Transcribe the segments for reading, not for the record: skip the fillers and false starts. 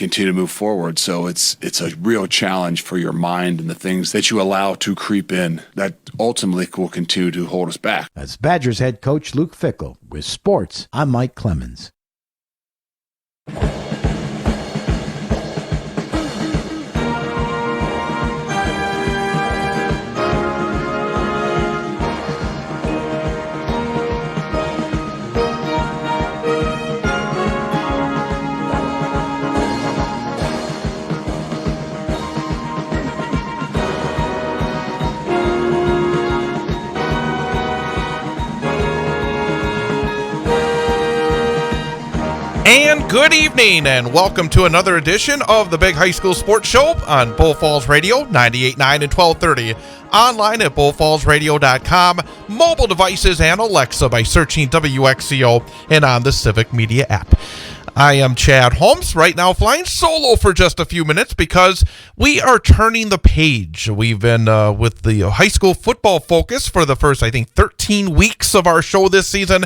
continue to move forward. So it's a real challenge for your mind and the things that you allow to creep in that ultimately will continue to hold us back. That's Badgers head coach Luke Fickell. With sports, I'm Mike Clemens. And good evening, and welcome to another edition of the Big High School Sports Show on Bull Falls Radio, 98.9 and 1230, online at bullfallsradio.com, mobile devices and Alexa by searching WXCO, and on the Civic Media app. I am Chad Holmes, right now flying solo for just a few minutes because we are turning the page. We've been with the high school football focus for the first, 13 weeks of our show this season.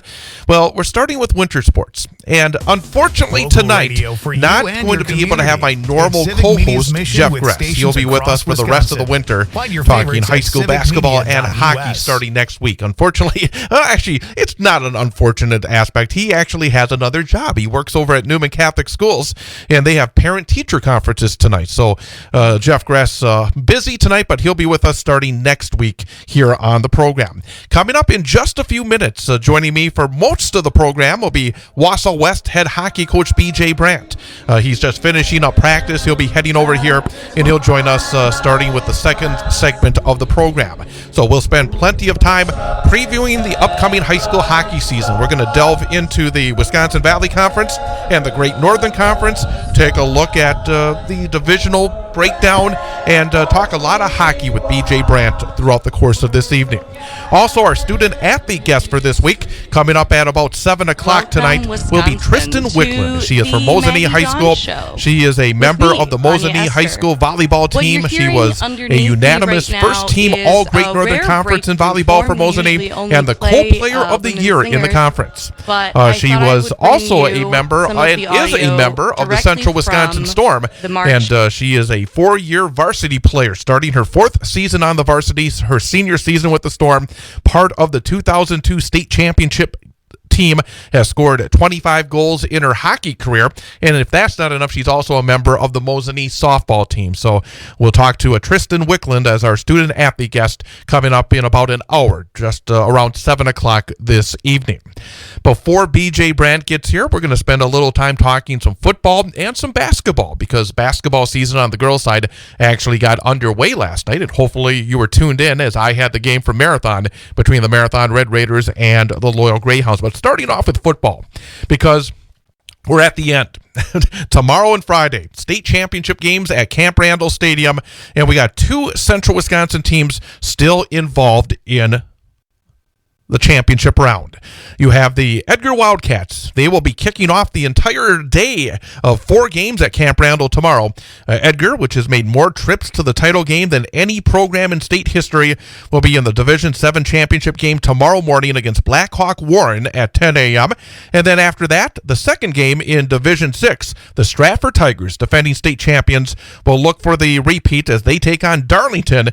Well, we're starting with winter sports. And unfortunately tonight, not going to be able to have my normal co-host, Jeff Gress. He'll be with us for the rest of the winter, talking high school basketball and hockey starting next week. Unfortunately, actually, it's not an unfortunate aspect. He actually has another job. He works over at Newman Catholic Schools, and they have parent-teacher conferences tonight. So Jeff Gress busy tonight, but he'll be with us starting next week here on the program. Coming up in just a few minutes, joining me for most of the program will be Wausau West head hockey coach BJ Brandt. He's just finishing up practice. He'll be heading over here, and he'll join us starting with the second segment of the program. So we'll spend plenty of time previewing the upcoming high school hockey season. We're going to delve into the Wisconsin Valley Conference and the Great Northern Conference, take a look at the divisional breakdown, and talk a lot of hockey with BJ Brandt throughout the course of this evening. Also, our student athlete guest for this week, coming up at about 7 o'clock tonight, will be Tristan Wickland. She is from Mosinee High School. She is a member of the Mosinee High School volleyball team. She was a unanimous first-team All-Great Northern Conference in volleyball for Mosinee and the co-player of the year in the conference. She was also a member and is a member of the Central Wisconsin Storm, and she is a 4-year varsity player, starting her 4th season on the varsity, her senior season with the Storm, part of the 2002 state championship team, has scored 25 goals in her hockey career, and if that's not enough, she's also a member of the Mosinee softball team. So we'll talk to Tristan Wickland as our student athlete guest coming up in about an hour, just around 7 o'clock this evening. Before BJ Brandt gets here, we're going to spend a little time talking some football and some basketball, because basketball season on the girls' side actually got underway last night, and hopefully you were tuned in as I had the game for Marathon between the Marathon Red Raiders and the Loyal Greyhounds. But starting off with football, because we're at the end. Tomorrow and Friday, state championship games at Camp Randall Stadium, and we got 2 Central Wisconsin teams still involved in the championship round. You have the Edgar Wildcats. They will be kicking off the entire day of 4 games at Camp Randall tomorrow. Edgar, which has made more trips to the title game than any program in state history, will be in the Division 7 championship game tomorrow morning against Blackhawk Warren at 10 a.m. And then after that, the second game in Division 6, the Stratford Tigers, defending state champions, will look for the repeat as they take on Darlington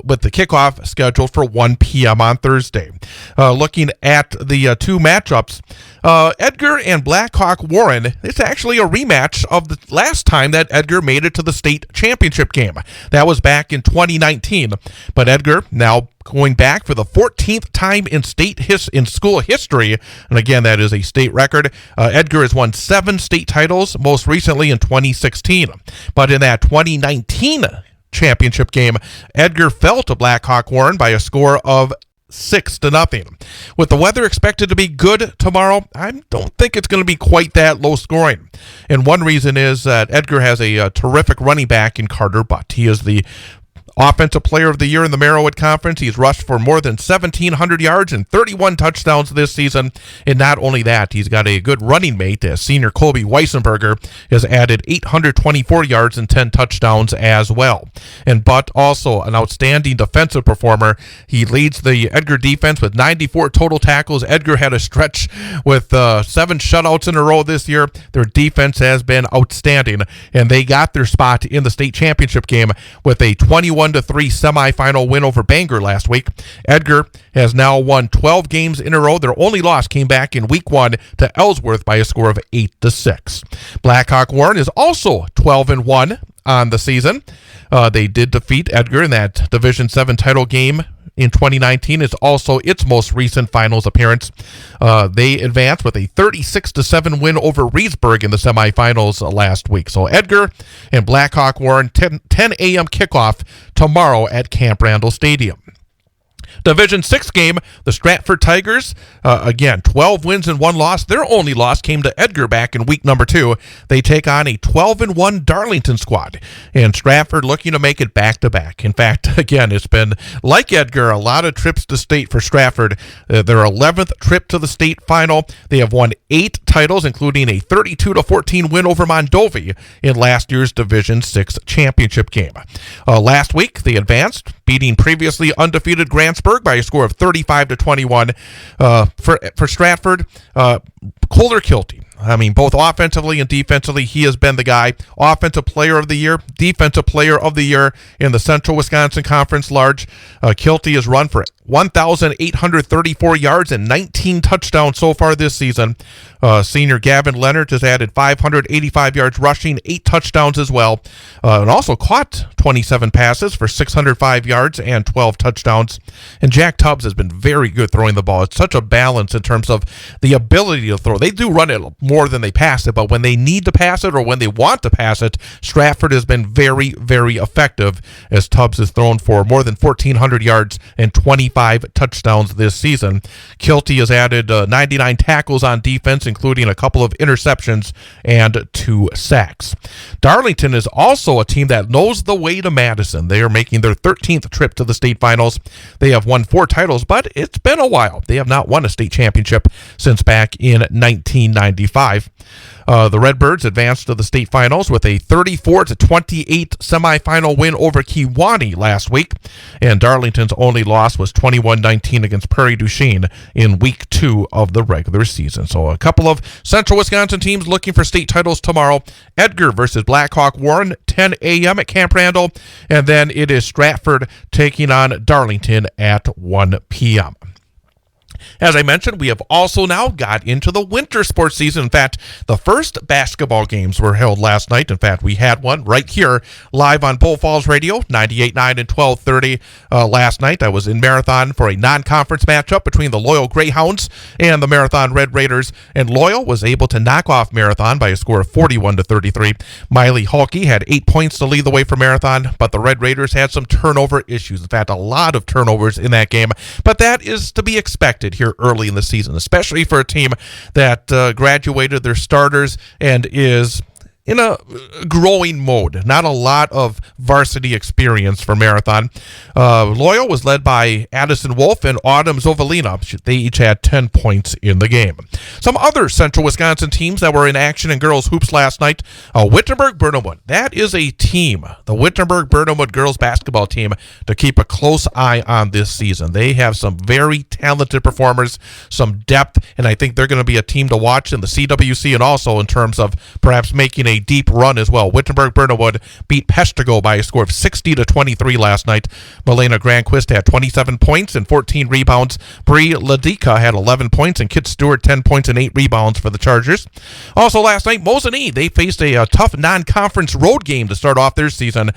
with the kickoff scheduled for 1 p.m. on Thursday. Looking at the 2 matchups, Edgar and Blackhawk Warren, it's actually a rematch of the last time that Edgar made it to the state championship game. That was back in 2019. But Edgar now going back for the 14th time in school history, and again, that is a state record. Edgar has won 7 state titles, most recently in 2016. But in that 2019 championship game, Edgar fell to Blackhawk Warren by a score of 6-0. With the weather expected to be good tomorrow, I don't think it's going to be quite that low scoring. And one reason is that Edgar has a terrific running back in Carter Butt. He is the Offensive Player of the Year in the Merowith Conference. He's rushed for more than 1,700 yards and 31 touchdowns this season. And not only that, he's got a good running mate as senior Colby Weissenberger has added 824 yards and 10 touchdowns as well. And Butt, also an outstanding defensive performer. He leads the Edgar defense with 94 total tackles. Edgar had a stretch with 7 shutouts in a row this year. Their defense has been outstanding, and they got their spot in the state championship game with a 21-3 semifinal win over Bangor last week. Edgar has now won 12 games in a row. Their only loss came back in week 1 to Ellsworth by a score of 8-6. Blackhawk Warren is also 12-1 on the season. They did defeat Edgar in that Division 7 title game in 2019. Is also its most recent finals appearance. They advanced with a 36-7 win over Reedsburg in the semifinals last week. So Edgar and Blackhawk Warren, 10 a.m. kickoff tomorrow at Camp Randall Stadium. Division 6 game, the Stratford Tigers, again, 12 wins and 1 loss. Their only loss came to Edgar back in week number 2. They take on a 12-1 Darlington squad, and Stratford looking to make it back-to-back. In fact, again, it's been, like Edgar, a lot of trips to state for Stratford. Their 11th trip to the state final. They have won 8 titles, including a 32-14 win over Mondovi in last year's Division 6 championship game. Last week, they advanced, beating previously undefeated Grantsburg by a score of 35-21. For Stratford, Kohler Kilty. I mean, both offensively and defensively, he has been the guy. Offensive Player of the Year, Defensive Player of the Year in the Central Wisconsin Conference large. Kilty has run for 1,834 yards and 19 touchdowns so far this season. Senior Gavin Leonard has added 585 yards rushing, 8 touchdowns as well, and also caught 27 passes for 605 yards and 12 touchdowns. And Jack Tubbs has been very good throwing the ball. It's such a balance in terms of the ability to throw. They do run it more than they pass it, but when they need to pass it or when they want to pass it, Stratford has been very, very effective, as Tubbs has thrown for more than 1,400 yards and 25 touchdowns this season. Kilty has added 99 tackles on defense, including a couple of interceptions and 2 sacks. Darlington is also a team that knows the way to Madison. They are making their 13th trip to the state finals. They have won 4 titles, but it's been a while. They have not won a state championship since back in 1995. The Redbirds advanced to the state finals with a 34-28 semifinal win over Kewanee last week, and Darlington's only loss was 21-19 against Prairie du Chien in week 2 of the regular season. So a couple of Central Wisconsin teams looking for state titles tomorrow. Edgar versus Blackhawk Warren, 10 a.m. at Camp Randall, and then it is Stratford taking on Darlington at 1 p.m. As I mentioned, we have also now got into the winter sports season. In fact, the first basketball games were held last night. In fact, we had one right here live on Bull Falls Radio, 98.9 and 1230 last night. I was in Marathon for a non-conference matchup between the Loyal Greyhounds and the Marathon Red Raiders, and Loyal was able to knock off Marathon by a score of 41-33. Miley Halke had 8 points to lead the way for Marathon, but the Red Raiders had some turnover issues. In fact, a lot of turnovers in that game, but that is to be expected here early in the season, especially for a team that graduated their starters and is in a growing mode. Not a lot of varsity experience for Marathon. Loyal was led by Addison Wolf and Autumn Zovalina. They each had 10 points in the game. Some other Central Wisconsin teams that were in action in girls hoops last night. Wittenberg-Burnhamwood. That is a team, the Wittenberg-Burnhamwood girls basketball team, to keep a close eye on this season. They have some very talented performers, some depth, and I think they're going to be a team to watch in the CWC and also in terms of perhaps making a deep run as well. Wittenberg-Burnhamwood beat Peshtigo by a score of 60-23 last night. Milena Granquist had 27 points and 14 rebounds. Bree Ladika had 11 points, and Kit Stewart 10 points and 8 rebounds for the Chargers. Also last night, Mosinee, they faced a tough non-conference road game to start off their season.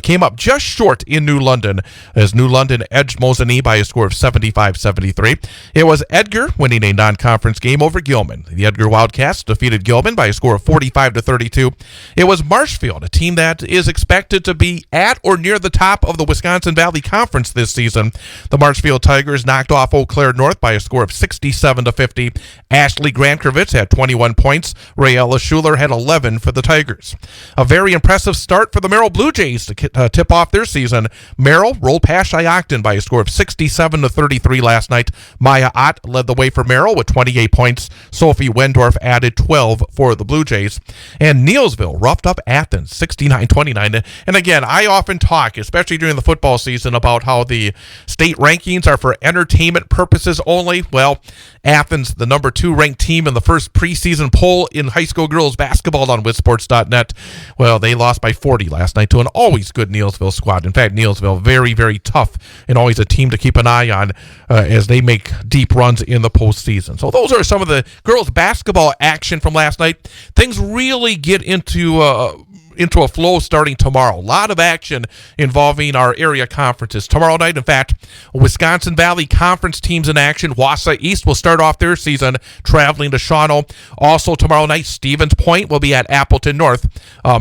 Came up just short in New London, as New London edged Mosinee by a score of 75-73. It was Edgar winning a non-conference game over Gilman. The Edgar Wildcats defeated Gilman by a score of 45-32. 32. It was Marshfield, a team that is expected to be at or near the top of the Wisconsin Valley Conference this season. The Marshfield Tigers knocked off Eau Claire North by a score of 67-50. Ashley Grankovitz had 21 points. Rayella Schuler had 11 for the Tigers. A very impressive start for the Merrill Blue Jays to tip off their season. Merrill rolled past Shiocton by a score of 67-33 last night. Maya Ott led the way for Merrill with 28 points. Sophie Wendorf added 12 for the Blue Jays. And Neilsville roughed up Athens 69-29. And again, I often talk, especially during the football season, about how the state rankings are for entertainment purposes only. Well, Athens, the number 2 ranked team in the first preseason poll in high school girls basketball on WithSports.net. Well, they lost by 40 last night to an always good Neilsville squad. In fact, Neilsville, very, very tough and always a team to keep an eye on as they make deep runs in the postseason. So those are some of the girls basketball action from last night. Things really get into a flow starting tomorrow. A lot of action involving our area conferences. Tomorrow night, in fact, Wisconsin Valley Conference teams in action. Wausau East will start off their season traveling to Shawano. Also tomorrow night, Stevens Point will be at Appleton North.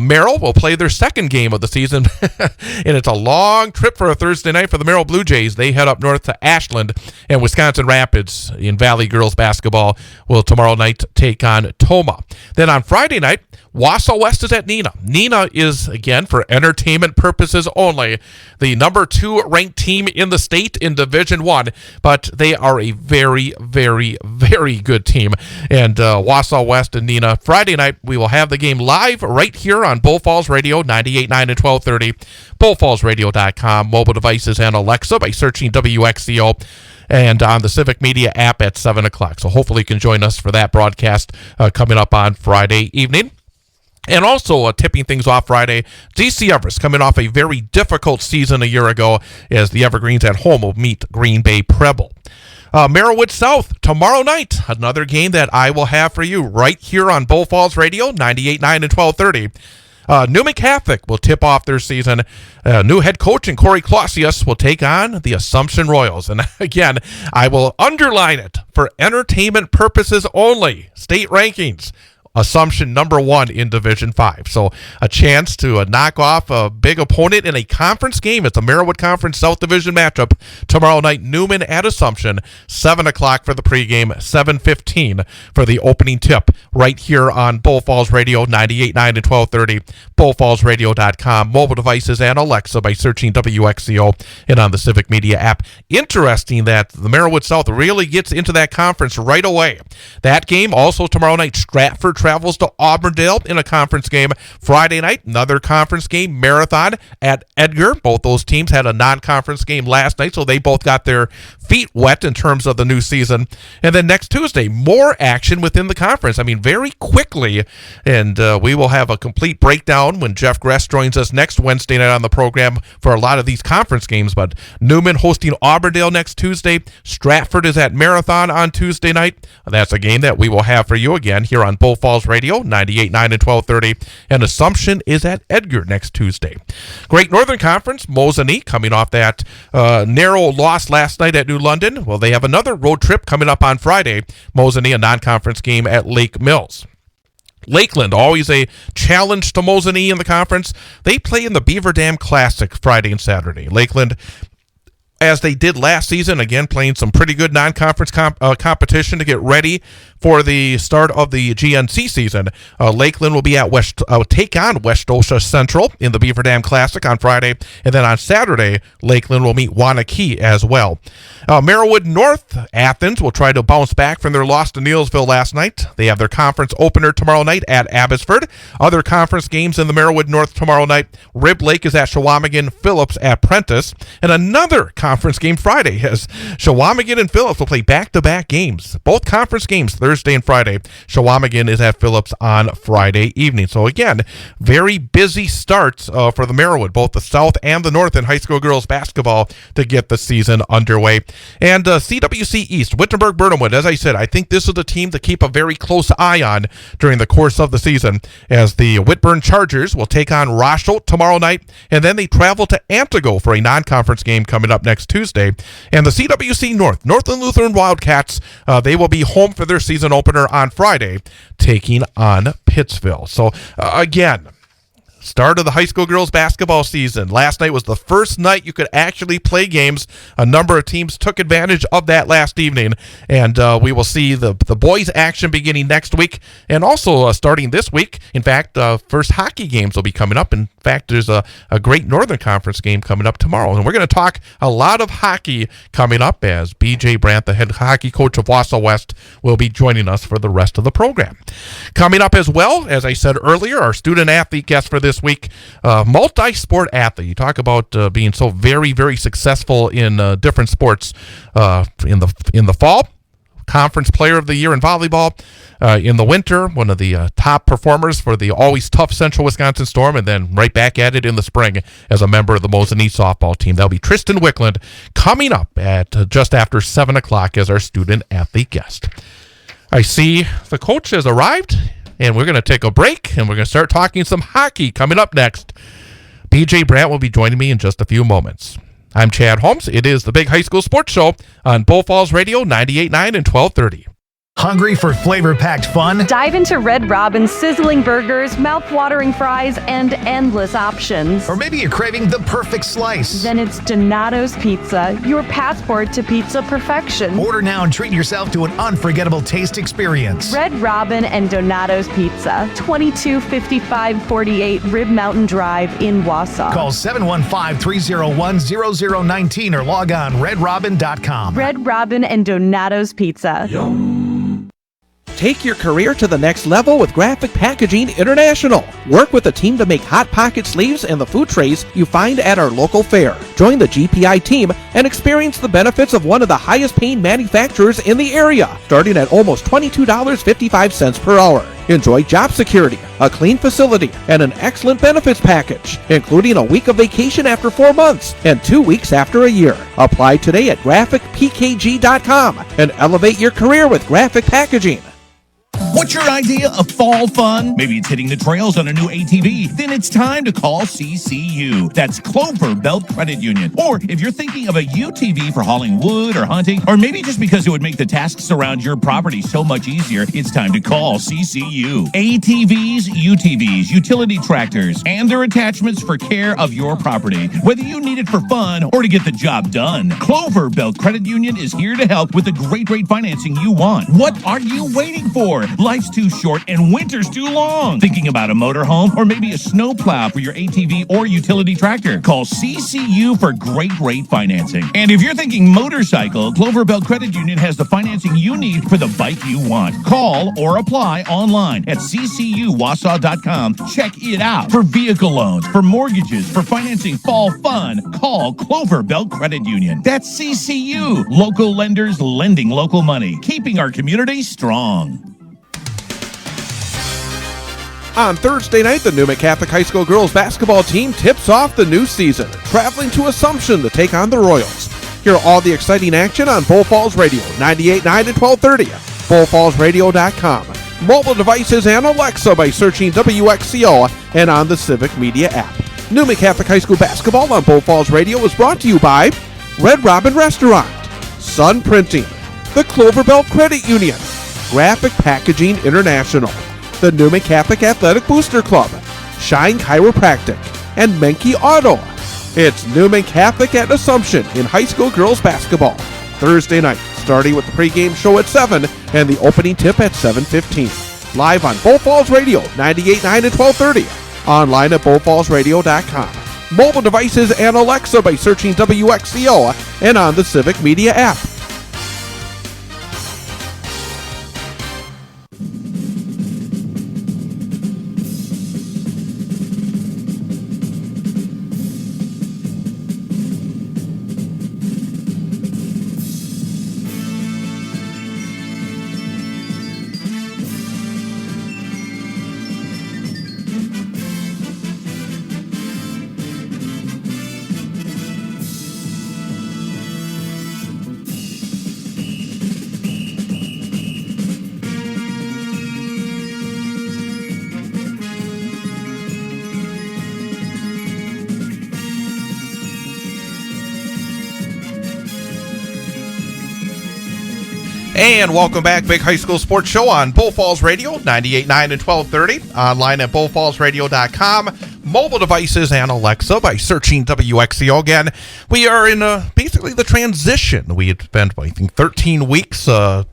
Merrill will play their second game of the season, and it's a long trip for a Thursday night for the Merrill Blue Jays. They head up north to Ashland, and Wisconsin Rapids in Valley Girls Basketball will tomorrow night take on Toma. Then on Friday night, Wausau West is at Neenah. Neenah is, again, for entertainment purposes only, the number 2 ranked team in the state in Division 1, but they are a very, very, very good team. And Wausau West and Neenah, Friday night, we will have the game live right here on Bull Falls Radio, 98.9 and 1230, bullfallsradio.com, mobile devices, and Alexa by searching WXCO. And on the Civic Media app at 7 o'clock. So hopefully you can join us for that broadcast coming up on Friday evening. And also tipping things off Friday, DC Everest coming off a very difficult season a year ago as the Evergreens at home will meet Green Bay Preble. Merrillwood South tomorrow night, another game that I will have for you right here on Bull Falls Radio, 98.9 and 1230. Newman Catholic will tip off their season. New head coach and Corey Clausius will take on the Assumption Royals. And again, I will underline it for entertainment purposes only. State rankings. Assumption number 1 in Division 5. So a chance to knock off a big opponent in a conference game. It's a Merrillwood Conference South Division matchup tomorrow night. Newman at Assumption, 7 o'clock for the pregame, 7:15 for the opening tip right here on Bull Falls Radio, 98.9 and 1230, bullfallsradio.com, mobile devices, and Alexa by searching WXCO and on the Civic Media app. Interesting that the Merrillwood South really gets into that conference right away. That game also tomorrow night, Stratford travels to Auburndale in a conference game. Friday night, another conference game, Marathon at Edgar. Both those teams had a non-conference game last night, so they both got their feet wet in terms of the new season. And then next Tuesday, more action within the conference. I mean, very quickly, and we will have a complete breakdown when Jeff Gress joins us next Wednesday night on the program for a lot of these conference games. But Newman hosting Auburndale next Tuesday. Stratford is at Marathon on Tuesday night. That's a game that we will have for you again here on Bull Falls Radio, 98.9 and 1230. And Assumption is at Edgar next Tuesday. Great Northern Conference, Mosinee coming off that narrow loss last night at New London. Well, they have another road trip coming up on Friday. Mosinee, a non-conference game at Lake Mills. Lakeland, always a challenge to Mosinee in the conference. They play in the Beaver Dam Classic Friday and Saturday. Lakeland, as they did last season, again playing some pretty good non-conference competition to get ready for the start of the GNC season. Lakeland will be at take on West Osha Central in the Beaver Dam Classic on Friday, and then on Saturday, Lakeland will meet Wanakee as well. Merrillwood North, Athens will try to bounce back from their loss to Neilsville last night. They have their conference opener tomorrow night at Abbotsford. Other conference games in the Merrillwood North tomorrow night, Rib Lake is at Shawamigan, Phillips at Prentice, and another conference game Friday as Shawamigan and Phillips will play back-to-back games. Both conference games, Thursday and Friday. Shawamigan is at Phillips on Friday evening. So again, very busy starts for the Merrillwood, both the South and the North in high school girls basketball to get the season underway. And CWC East, Wittenberg-Burnhamwood, as I said, I think this is a team to keep a very close eye on during the course of the season as the Whitburn Chargers will take on Rochelle tomorrow night, and then they travel to Antigo for a non-conference game coming up next next Tuesday. And the CWC Northland Lutheran Wildcats, they will be home for their season opener on Friday, taking on Pittsville. So, again, start of the high school girls basketball season. Last night was the first night you could actually play games. A number of teams took advantage of that last evening, and we will see the boys action beginning next week and also starting this week. In fact, first hockey games will be coming up. In fact, there's a great Northern Conference game coming up tomorrow, and we're going to talk a lot of hockey coming up as B.J. Brandt, the head hockey coach of Wausau West, will be joining us for the rest of the program. Coming up as well, as I said earlier, our student athlete guest for this week, multi-sport athlete. You talk about being so very, very successful in different sports in the fall. Conference Player of the Year in volleyball. In the winter, one of the top performers for the always tough Central Wisconsin Storm, and then right back at it in the spring as a member of the Mosinee softball team. That'll be Tristan Wickland coming up at just after 7 o'clock as our student athlete guest. I see the coach has arrived, and we're going to take a break, and we're going to start talking some hockey coming up next. B.J. Brandt will be joining me in just a few moments. I'm Chad Holmes. It is the Big High School Sports Show on Bull Falls Radio 98.9 and 1230. Hungry for flavor-packed fun? Dive into Red Robin's sizzling burgers, mouth-watering fries, and endless options. Or maybe you're craving the perfect slice. Then it's Donato's Pizza, your passport to pizza perfection. Order now and treat yourself to an unforgettable taste experience. Red Robin and Donato's Pizza, 225548 Rib Mountain Drive in Wausau. Call 715-301-0019 or log on redrobin.com. Red Robin and Donato's Pizza. Take your career to the next level with Graphic Packaging International. Work with a team to make Hot Pocket sleeves and the food trays you find at our local fair. Join the GPI team and experience the benefits of one of the highest paying manufacturers in the area, starting at almost $22.55 per hour. Enjoy job security, a clean facility, and an excellent benefits package, including a week of vacation after 4 months and 2 weeks after a year. Apply today at graphicpkg.com and elevate your career with Graphic Packaging. What's your idea of fall fun? Maybe it's hitting the trails on a new ATV. Then it's time to call CCU. That's Clover Belt Credit Union. Or if you're thinking of a UTV for hauling wood or hunting, or maybe just because it would make the tasks around your property so much easier, it's time to call CCU. ATVs, UTVs, utility tractors, and their attachments for care of your property. Whether you need it for fun or to get the job done, Clover Belt Credit Union is here to help with the great rate financing you want. What are you waiting for? Life's too short and winter's too long. Thinking about a motorhome or maybe a snowplow for your ATV or utility tractor? Call CCU for great rate financing. And if you're thinking motorcycle, Clover Belt Credit Union has the financing you need for the bike you want. Call or apply online at ccuwausau.com. Check it out. For vehicle loans, for mortgages, for financing fall fun, call Clover Belt Credit Union. That's CCU. Local lenders lending local money, keeping our community strong. On Thursday night, the Newman Catholic High School girls basketball team tips off the new season, traveling to Assumption to take on the Royals. Hear all the exciting action on Bull Falls Radio, 98.9 and 1230, bullfallsradio.com, mobile devices and Alexa by searching WXCO and on the Civic Media app. Newman Catholic High School basketball on Bull Falls Radio is brought to you by Red Robin Restaurant, Sun Printing, the Clover Belt Credit Union, Graphic Packaging International, the Newman Catholic Athletic Booster Club, Shine Chiropractic, and Menke Auto. It's Newman Catholic at Assumption in high school girls basketball. Thursday night, starting with the pregame show at 7 and the opening tip at 7:15. Live on Bull Falls Radio, 98.9 and 1230. Online at bullfallsradio.com. Mobile devices and Alexa by searching WXCO and on the Civic Media app. And welcome back, Big High School Sports Show on Bull Falls Radio, 98.9 and 1230, online at bullfallsradio.com, mobile devices and Alexa by searching WXCO. Again, we are in basically the transition. We had spent, I think, 13 weeks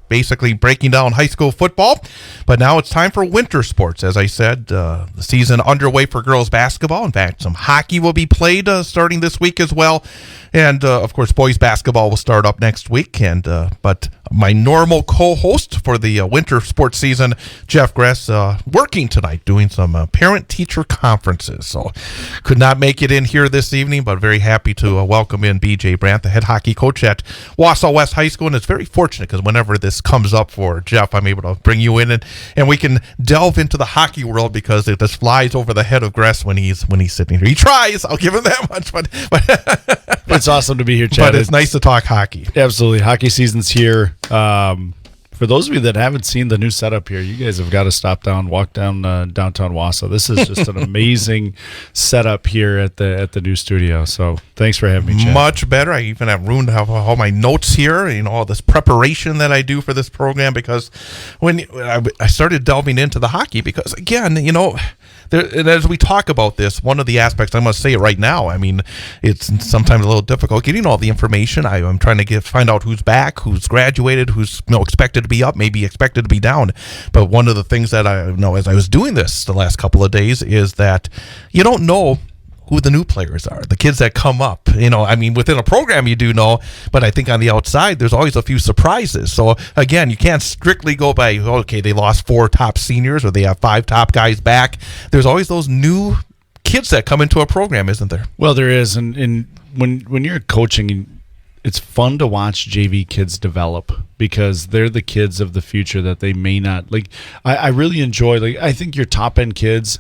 basically breaking down high school football, but now it's time for winter sports. As I said, the season underway for girls basketball. In fact, some hockey will be played starting this week as well. And, of course, boys basketball will start up next week. And but my normal co-host for the winter sports season, Jeff Gress, working tonight, doing some parent-teacher conferences. So could not make it in here this evening, but very happy to welcome in B.J. Brandt, the head hockey coach at Wausau West High School. And it's very fortunate because whenever this comes up for Jeff, I'm able to bring you in and we can delve into the hockey world because it just flies over the head of Gress when he's sitting here. He tries, I'll give him that much, but it's awesome to be here, Chad. But it's nice to talk hockey. Absolutely. Hockey season's here. For those of you that haven't seen the new setup here, you guys have got to walk down downtown Wausau. This is just an amazing setup here at the new studio. So thanks for having me, Chad. Much better. I even have ruined all my notes here, all this preparation that I do for this program because when I started delving into the hockey because, again, and as we talk about this, one of the aspects, I must say it right now, I mean, it's sometimes a little difficult getting all the information. I'm trying to find out who's back, who's graduated, who's expected to be up, maybe expected to be down. But one of the things that I know as I was doing this the last couple of days is that you don't know who the new players are, the kids that come up. I mean, within a program you do know, but I think on the outside there's always a few surprises. So again, you can't strictly go by, okay, they lost 4 top seniors or they have 5 top guys back. There's always those new kids that come into a program, isn't there? Well, there is, and when you're coaching, it's fun to watch JV kids develop because they're the kids of the future that they may not I really enjoy. I think your top end kids,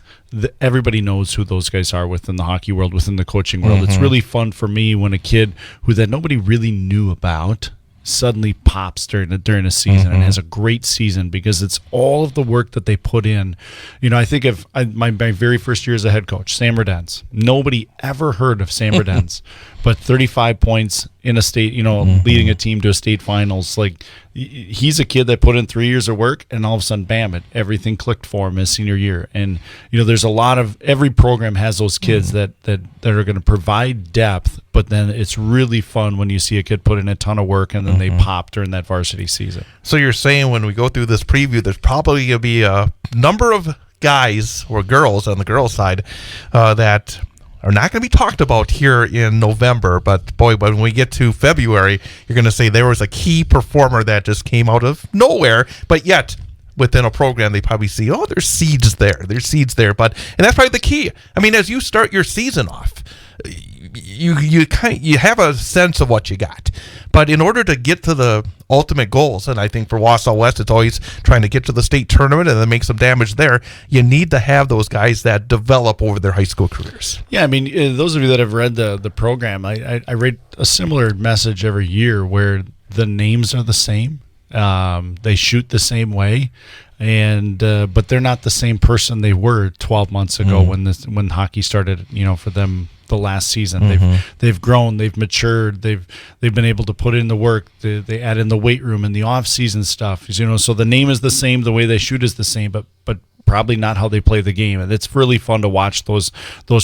everybody knows who those guys are within the hockey world, within the coaching world. It's really fun for me when a kid that nobody really knew about suddenly pops during a season and has a great season because it's all of the work that they put in. I think of my very first year as a head coach, Sam Redens. Nobody ever heard of Sam Redens, but 35 points in a state, leading a team to a state finals. He's a kid that put in 3 years of work, and all of a sudden, bam, everything clicked for him his senior year. And there's a lot of every program has those kids that are going to provide depth, but then it's really fun when you see a kid put in a ton of work and then they pop during that varsity season. So you're saying when we go through this preview, there's probably going to be a number of guys or girls on the girls' side that are not going to be talked about here in November, but boy, when we get to February, you're going to say there was a key performer that just came out of nowhere, but yet within a program they probably see, there's seeds there, and that's probably the key. I mean, as you start your season off, you have a sense of what you got, but in order to get to the ultimate goals, and I think for Wausau West it's always trying to get to the state tournament and then make some damage there, you need to have those guys that develop over their high school careers. Yeah, I mean, those of you that have read the program, I read a similar message every year where the names are the same, they shoot the same way, and but they're not the same person they were 12 months ago when hockey started, for them the last season. They've grown, they've matured, they've been able to put in the work. They add in the weight room and the off-season stuff. So the name is the same, the way they shoot is the same, but probably not how they play the game. And it's really fun to watch those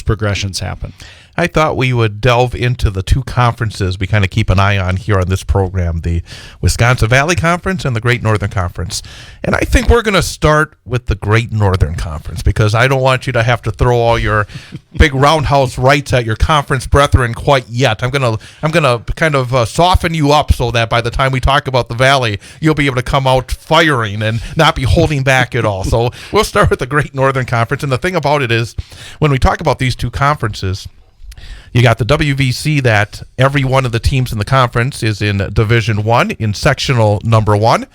progressions happen. I thought we would delve into the 2 conferences we kind of keep an eye on here on this program, the Wisconsin Valley Conference and the Great Northern Conference. And I think we're going to start with the Great Northern Conference because I don't want you to have to throw all your big roundhouse rights at your conference brethren quite yet. I'm going to kind of soften you up so that by the time we talk about the Valley, you'll be able to come out firing and not be holding back at all. So we'll start with the Great Northern Conference. And the thing about it is when we talk about these 2 conferences, you got the WVC that every one of the teams in the conference is in Division 1 in sectional number 1.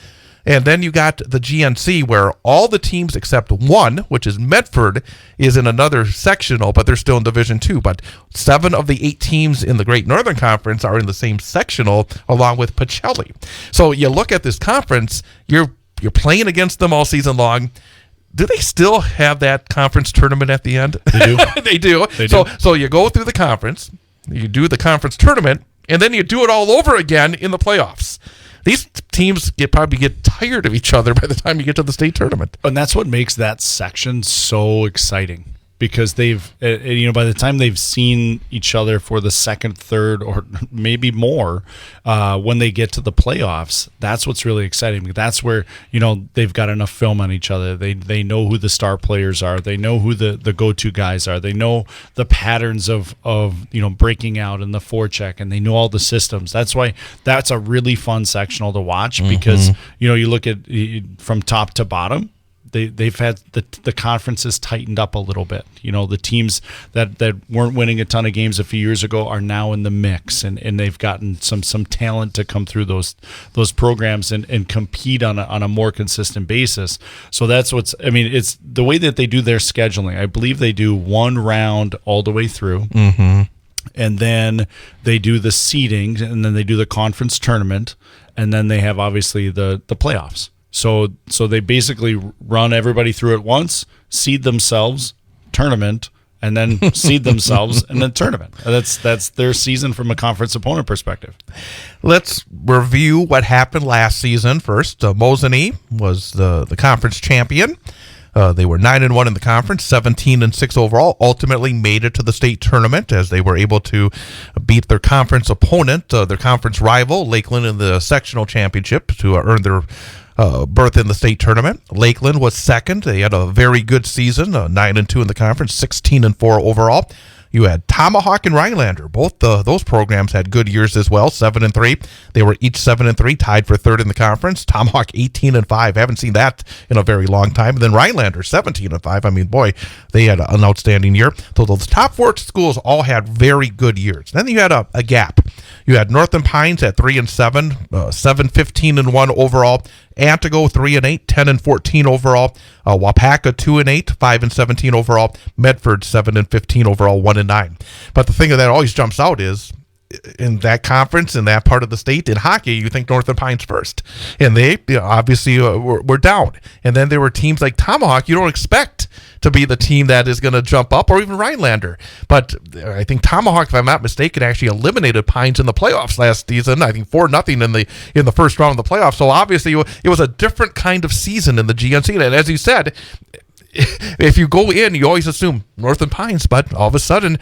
And then you got the GNC where all the teams except one, which is Medford, is in another sectional, but they're still in Division 2. But 7 of the 8 teams in the Great Northern Conference are in the same sectional along with Pacelli. So you look at this conference, you're playing against them all season long. Do they still have that conference tournament at the end? They do. They do. So you go through the conference, you do the conference tournament, and then you do it all over again in the playoffs. these teams probably get tired of each other by the time you get to the state tournament. And that's what makes that section so exciting, because they've, by the time they've seen each other for the second, third, or maybe more, when they get to the playoffs, that's what's really exciting. That's where, they've got enough film on each other. They know who the star players are. They know who the go-to guys are. They know the patterns of breaking out and the forecheck, and they know all the systems. That's why that's a really fun sectional to watch, because, you look at from top to bottom, they've had the conferences tightened up a little bit. The teams that weren't winning a ton of games a few years ago are now in the mix, and they've gotten some talent to come through those programs and compete on a more consistent basis. So that's it's the way that they do their scheduling. I believe they do one round all the way through. And then they do the seeding, and then they do the conference tournament, and then they have obviously the playoffs. So they basically run everybody through it once, seed themselves, tournament, and then seed themselves, and then tournament. That's their season from a conference opponent perspective. Let's review what happened last season first. Mosinee was the conference champion. They were 9-1 in the conference, 17-6 overall. Ultimately made it to the state tournament as they were able to beat their conference opponent, their conference rival, Lakeland, in the sectional championship to earn their berth in the state tournament. Lakeland was second. They had a very good season, 9-2 in the conference, 16-4 overall. You had Tomahawk and Rhinelander. Both those programs had good years as well, 7-3. They were each 7-3, tied for third in the conference. Tomahawk 18-5. Haven't seen that in a very long time. And then Rhinelander 17-5. I mean, boy, they had an outstanding year. So those top four schools all had very good years. Then you had a gap. You had Northern Pines at 3-7, 7-15-1 overall. Antigo 3-8, 10-14 overall. Wapaka 2-8, 5-17 overall. Medford 7-15 overall, 1-9. But the thing that always jumps out is, in that conference, in that part of the state, in hockey, you think Northern Pines first. And they obviously were down. And then there were teams like Tomahawk you don't expect to be the team that is going to jump up, or even Rhinelander. But I think Tomahawk, if I'm not mistaken, actually eliminated Pines in the playoffs last season. I think 4-0 in the first round of the playoffs. So obviously it was a different kind of season in the GNC. And as you said, if you go in, you always assume Northern Pines, but all of a sudden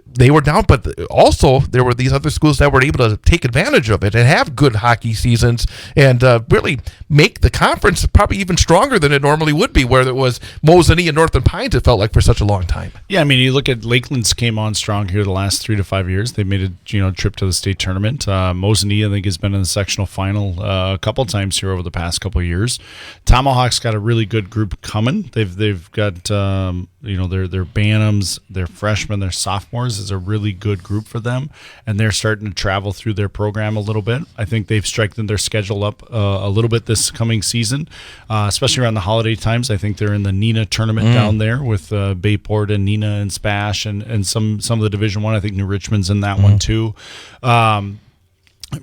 they were down. But also there were these other schools that were able to take advantage of it and have good hockey seasons and really make the conference probably even stronger than it normally would be, where it was Mosinee and Northern Pines, it felt like, for such a long time. Yeah, I mean, you look at Lakeland's came on strong here the last 3 to 5 years. They made a trip to the state tournament. Mosinee, I think, has been in the sectional final a couple times here over the past couple of years. Tomahawk's got a really good group coming. They've got their Bantams, their freshmen, their sophomores is a really good group for them, and they're starting to travel through their program a little bit. I think they've strengthened their schedule up a little bit this coming season, especially around the holiday times. I think they're in the Neenah tournament down there with Bayport and Neenah and Spash and some of the Division I. I think New Richmond's in that one too.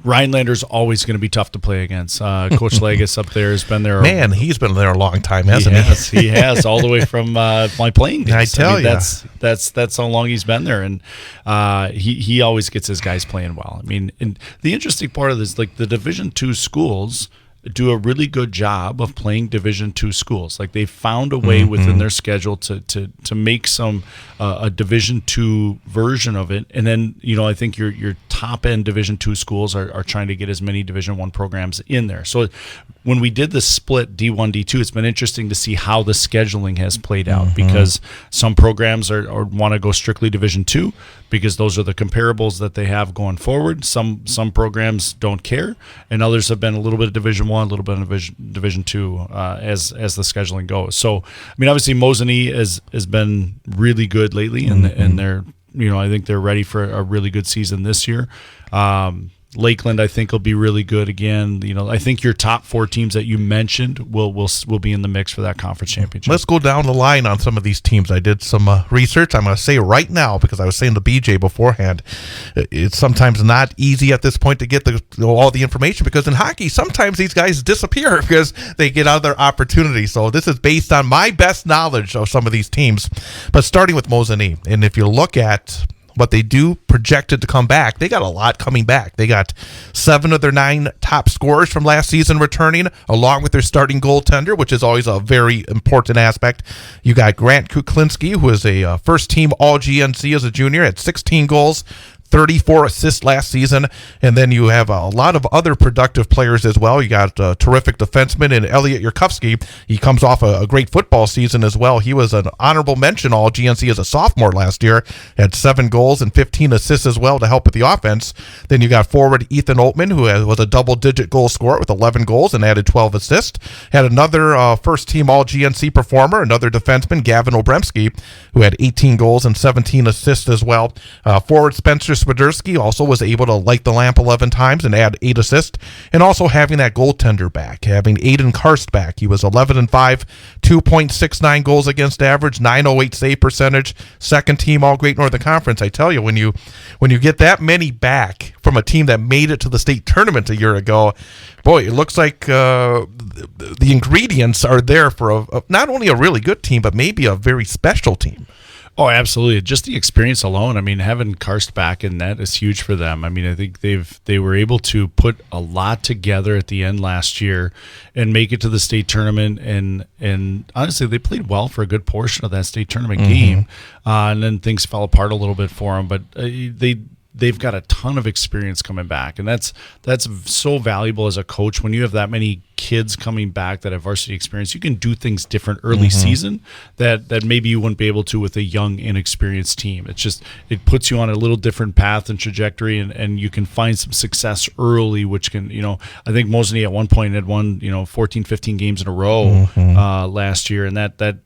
Rhinelander's always going to be tough to play against. Coach Legis up there has been there. Man, he's been there a long time, hasn't he? He has, all the way from my playing days. I tell you, that's how long he's been there, and he always gets his guys playing well. I mean, and the interesting part of this, like the Division II schools do a really good job of playing Division II schools. Like they've found a way within their schedule to make some a Division II version of it. And then, I think your top end Division II schools are trying to get as many Division I programs in there. So when we did the split D1, D2, it's been interesting to see how the scheduling has played out, because some programs are want to go strictly Division II because those are the comparables that they have going forward. Some programs don't care, and others have been a little bit of Division I, a little bit of Division II as the scheduling goes. So, I mean, obviously Mosinee has been really good lately, and they're I think they're ready for a really good season this year. Lakeland, I think, will be really good again. I think your top 4 teams that you mentioned will be in the mix for that conference championship. Let's go down the line on some of these teams. I did some research. I'm going to say right now, because I was saying to BJ beforehand, it's sometimes not easy at this point to get all the information, because in hockey, sometimes these guys disappear because they get out of their opportunity. So this is based on my best knowledge of some of these teams. But starting with Mosinee, and if you look at but they do projected to come back. They got a lot coming back. They got 7 of their 9 top scorers from last season returning, along with their starting goaltender, which is always a very important aspect. You got Grant Kuklinski, who is a first-team All-GNC as a junior, had 16 goals, 34 assists last season, and then you have a lot of other productive players as well. You got a terrific defenseman in Elliot Yurkovsky. He comes off a great football season as well. He was an honorable mention All-GNC as a sophomore last year, had 7 goals and 15 assists as well to help with the offense. Then you got forward Ethan Oatman, who was a double-digit goal scorer with 11 goals and added 12 assists. Had another first-team All-GNC performer, another defenseman, Gavin Obremski, who had 18 goals and 17 assists as well. Forward Spencer Swiderski also was able to light the lamp 11 times and add 8 assists, and also having that goaltender back, having Aiden Karst back. He was 11-5, 2.69 goals against average, 908 save percentage, second team All Great Northern Conference. I tell you, when you get that many back from a team that made it to the state tournament a year ago, boy, it looks like the ingredients are there for not only a really good team, but maybe a very special team. Oh, absolutely. Just the experience alone. I mean, having Karst back in net is huge for them. I mean, I think they were able to put a lot together at the end last year and make it to the state tournament. And honestly, they played well for a good portion of that state tournament game. And then things fell apart a little bit for them. But they've got a ton of experience coming back, and that's so valuable as a coach when you have that many kids coming back that have varsity experience. You can do things different early season that maybe you wouldn't be able to with a young, inexperienced team. It puts you on a little different path and trajectory, and you can find some success early, which can, I think Mosinee at one point had won 14, 15 games in a row last year, and that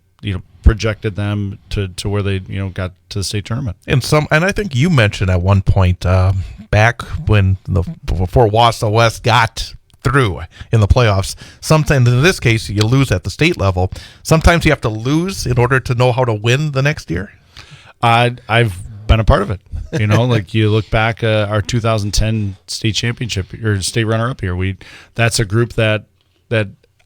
projected them to where they got to the state tournament. And I think you mentioned at one point back before Wausau West got through in the playoffs, sometimes in this case you lose at the state level. Sometimes you have to lose in order to know how to win the next year. I've been a part of it. Like you look back, our 2010 state championship or state runner-up here, that's a group that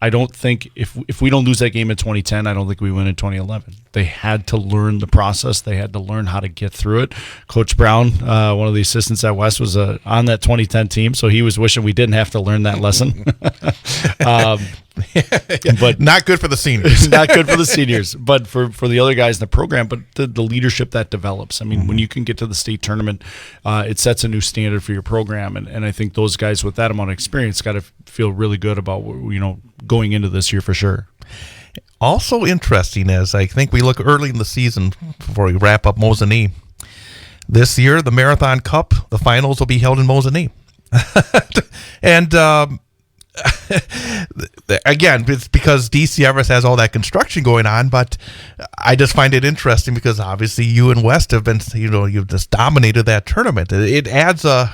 I don't think if we don't lose that game in 2010, I don't think we win in 2011. They had to learn the process. They had to learn how to get through it. Coach Brown, one of the assistants at West, was on that 2010 team, so he was wishing we didn't have to learn that lesson. But not good for the seniors. Not good for the seniors, but for the other guys in the program. But the leadership that develops. I mean, when you can get to the state tournament, it sets a new standard for your program. And I think those guys with that amount of experience got to feel really good about going into this year for sure. Also interesting as I think we look early in the season before we wrap up Mosinee. This year, the Marathon Cup, the finals will be held in Mosinee. And again, it's because DC Everest has all that construction going on, but I just find it interesting because obviously you and West have been, you've just dominated that tournament. It adds a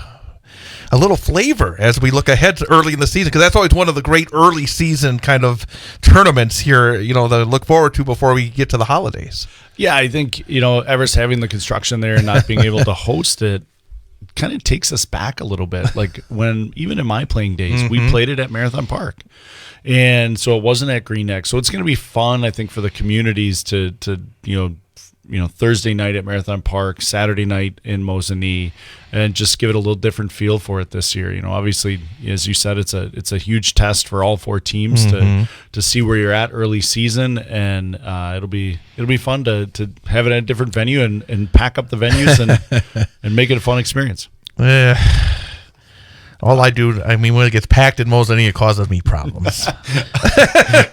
little flavor as we look ahead to early in the season, because that's always one of the great early season kind of tournaments here, that I look forward to before we get to the holidays. Yeah, I think, Everest having the construction there and not being able to host it kind of takes us back a little bit. Like when, even in my playing days, we played it at Marathon Park. And so it wasn't at Green Neck. So it's going to be fun, I think, for the communities to Thursday night at Marathon Park, Saturday night in Mosinee, and just give it a little different feel for it this year. Obviously, as you said, it's a huge test for all 4 teams to see where you're at early season, and it'll be fun to have it at a different venue and pack up the venues and make it a fun experience. All I do, when it gets packed in Mosinee, it causes me problems.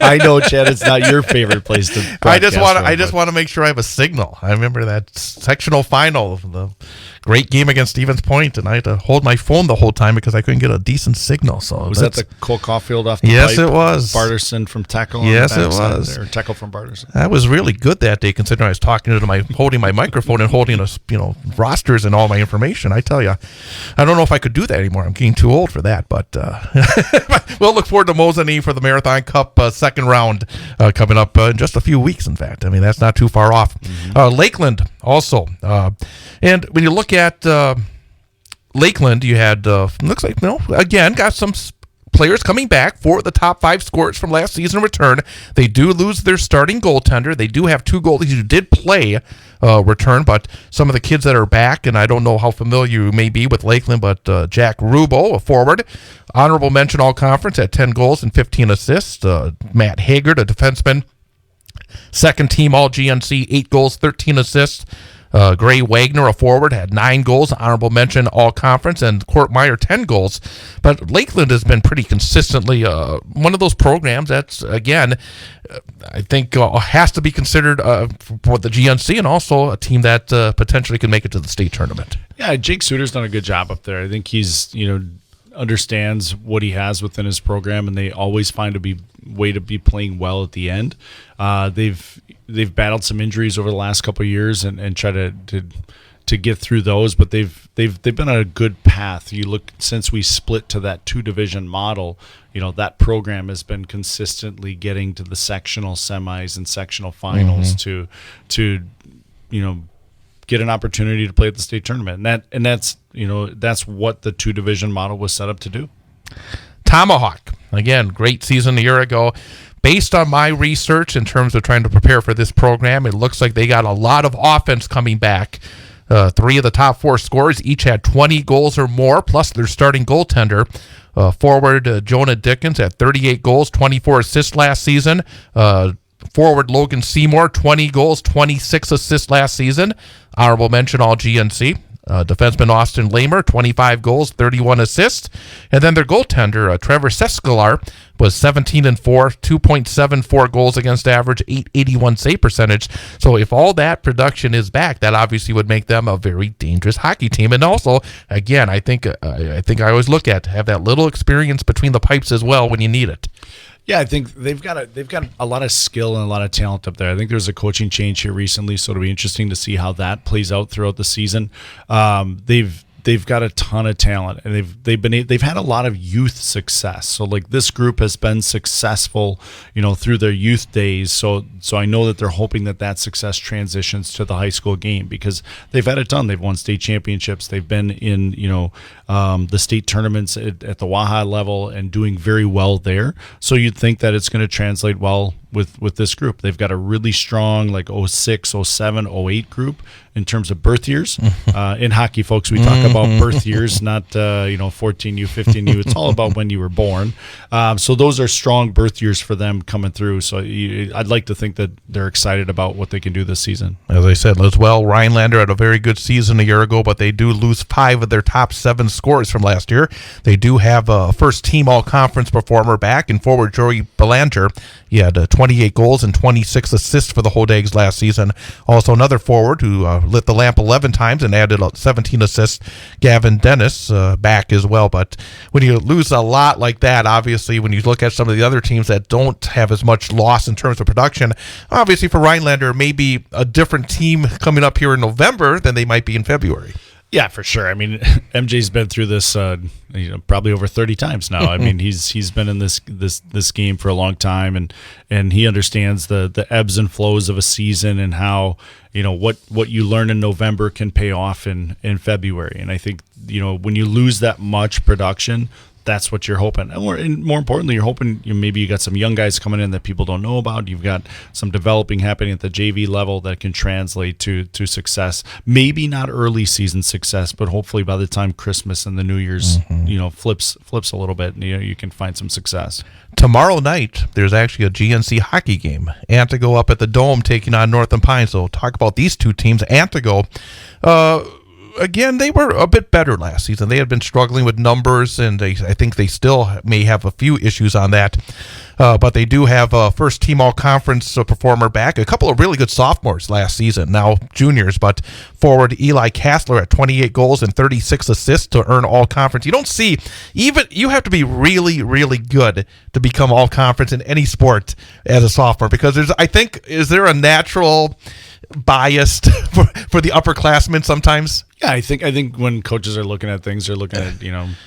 I know, Chad, it's not your favorite place to broadcast. I just want to make sure I have a signal. I remember that sectional final of the great game against Stevens Point, and I had to hold my phone the whole time because I couldn't get a decent signal. So was that the Cole Caulfield off the Yes, pipe? It was. Barterson from Tackle. Yes, it was. Or Tackle from Barterson. That was really good that day, considering I was talking to holding my microphone and holding rosters and all my information. I tell you, I don't know if I could do that anymore. I'm getting too old for that, but we'll look forward to Mosinee for the Marathon Cup second round coming up in just a few weeks. In fact, that's not too far off. Lakeland also, and when you look at Lakeland, you had looks like again got some players coming back. 4 of the top 5 scorers from last season return. They do lose their starting goaltender. They do have 2 goalies who did play return, but some of the kids that are back, and I don't know how familiar you may be with Lakeland, but Jack Rubo, a forward, honorable mention all conference at 10 goals and 15 assists. Matt Haggard, a defenseman, second team all GNC, 8 goals, 13 assists. Gray Wagner, a forward, had 9 goals, honorable mention all conference, and Court Meyer 10 goals. But Lakeland has been pretty consistently one of those programs that's, again, I think has to be considered for the GNC, and also a team that potentially can make it to the state tournament. Yeah, Jake Suter's done a good job up there. I think he's, understands what he has within his program, and they always find a way to be playing well at the end. They've battled some injuries over the last couple of years and try to get through those, but they've been on a good path. You look, since we split to that 2-division model, that program has been consistently getting to the sectional semis and sectional finals to get an opportunity to play at the state tournament. And that's what the 2-division model was set up to do. Tomahawk, again, great season a year ago. Based on my research in terms of trying to prepare for this program, it looks like they got a lot of offense coming back. 3 of the top 4 scorers each had 20 goals or more, plus their starting goaltender. Forward Jonah Dickens had 38 goals, 24 assists last season. Forward Logan Seymour, 20 goals, 26 assists last season. Honorable mention all GNC. Defenseman Austin Lamer, 25 goals, 31 assists. And then their goaltender, Trevor Seskelar, was 17-4, 2.74 goals against average, 881 save percentage. So if all that production is back, that obviously would make them a very dangerous hockey team. And also, again, I think I always look at have that little experience between the pipes as well when you need it. Yeah, I think they've got a lot of skill and a lot of talent up there. I think there's a coaching change here recently, so it'll be interesting to see how that plays out throughout the season. They've got a ton of talent, and they've had a lot of youth success. So like this group has been successful, through their youth days. So I know that they're hoping that success transitions to the high school game, because they've had it done. They've won state championships. They've been in the state tournaments at the WAHA level and doing very well there. So you'd think that it's going to translate well with this group. They've got a really strong 06, 07, 08 group in terms of birth years. In hockey, folks, we talk about birth years, not 14U, 15U. It's all about when you were born. So those are strong birth years for them coming through. So I'd like to think that they're excited about what they can do this season. As I said, as well, Rhinelander had a very good season a year ago, but they do lose 5 of their top 7 scorers from last year. They do have a first-team all-conference performer back in forward Joey Belanger. He had 28 goals and 26 assists for the Hodags last season. Also another forward who lit the lamp 11 times and added 17 assists, Gavin Dennis, back as well. But when you lose a lot like that, obviously, when you look at some of the other teams that don't have as much loss in terms of production, obviously for Rhinelander, maybe a different team coming up here in November than they might be in February. Yeah, for sure. I mean, MJ's been through this, probably over 30 times now. I mean, he's been in this game for a long time, and he understands the ebbs and flows of a season and how what you learn in November can pay off in February. And I think when you lose that much production, that's what you're hoping. And more importantly, you're hoping maybe you got some young guys coming in that people don't know about. You've got some developing happening at the JV level that can translate to success. Maybe not early season success, but hopefully by the time Christmas and the New Year's, flips a little bit, and you can find some success. Tomorrow night, there's actually a GNC hockey game. Antigo up at the Dome taking on Northern Pines. So talk about these two teams. Antigo, again, they were a bit better last season. They had been struggling with numbers, and I think they still may have a few issues on that. But they do have a first-team all-conference performer back. A couple of really good sophomores last season, now juniors. But forward Eli Kassler at 28 goals and 36 assists to earn all-conference. You don't see, you have to be really, really good to become all-conference in any sport as a sophomore, because is there a natural bias for the upperclassmen sometimes? Yeah, I think when coaches are looking at things, they're looking at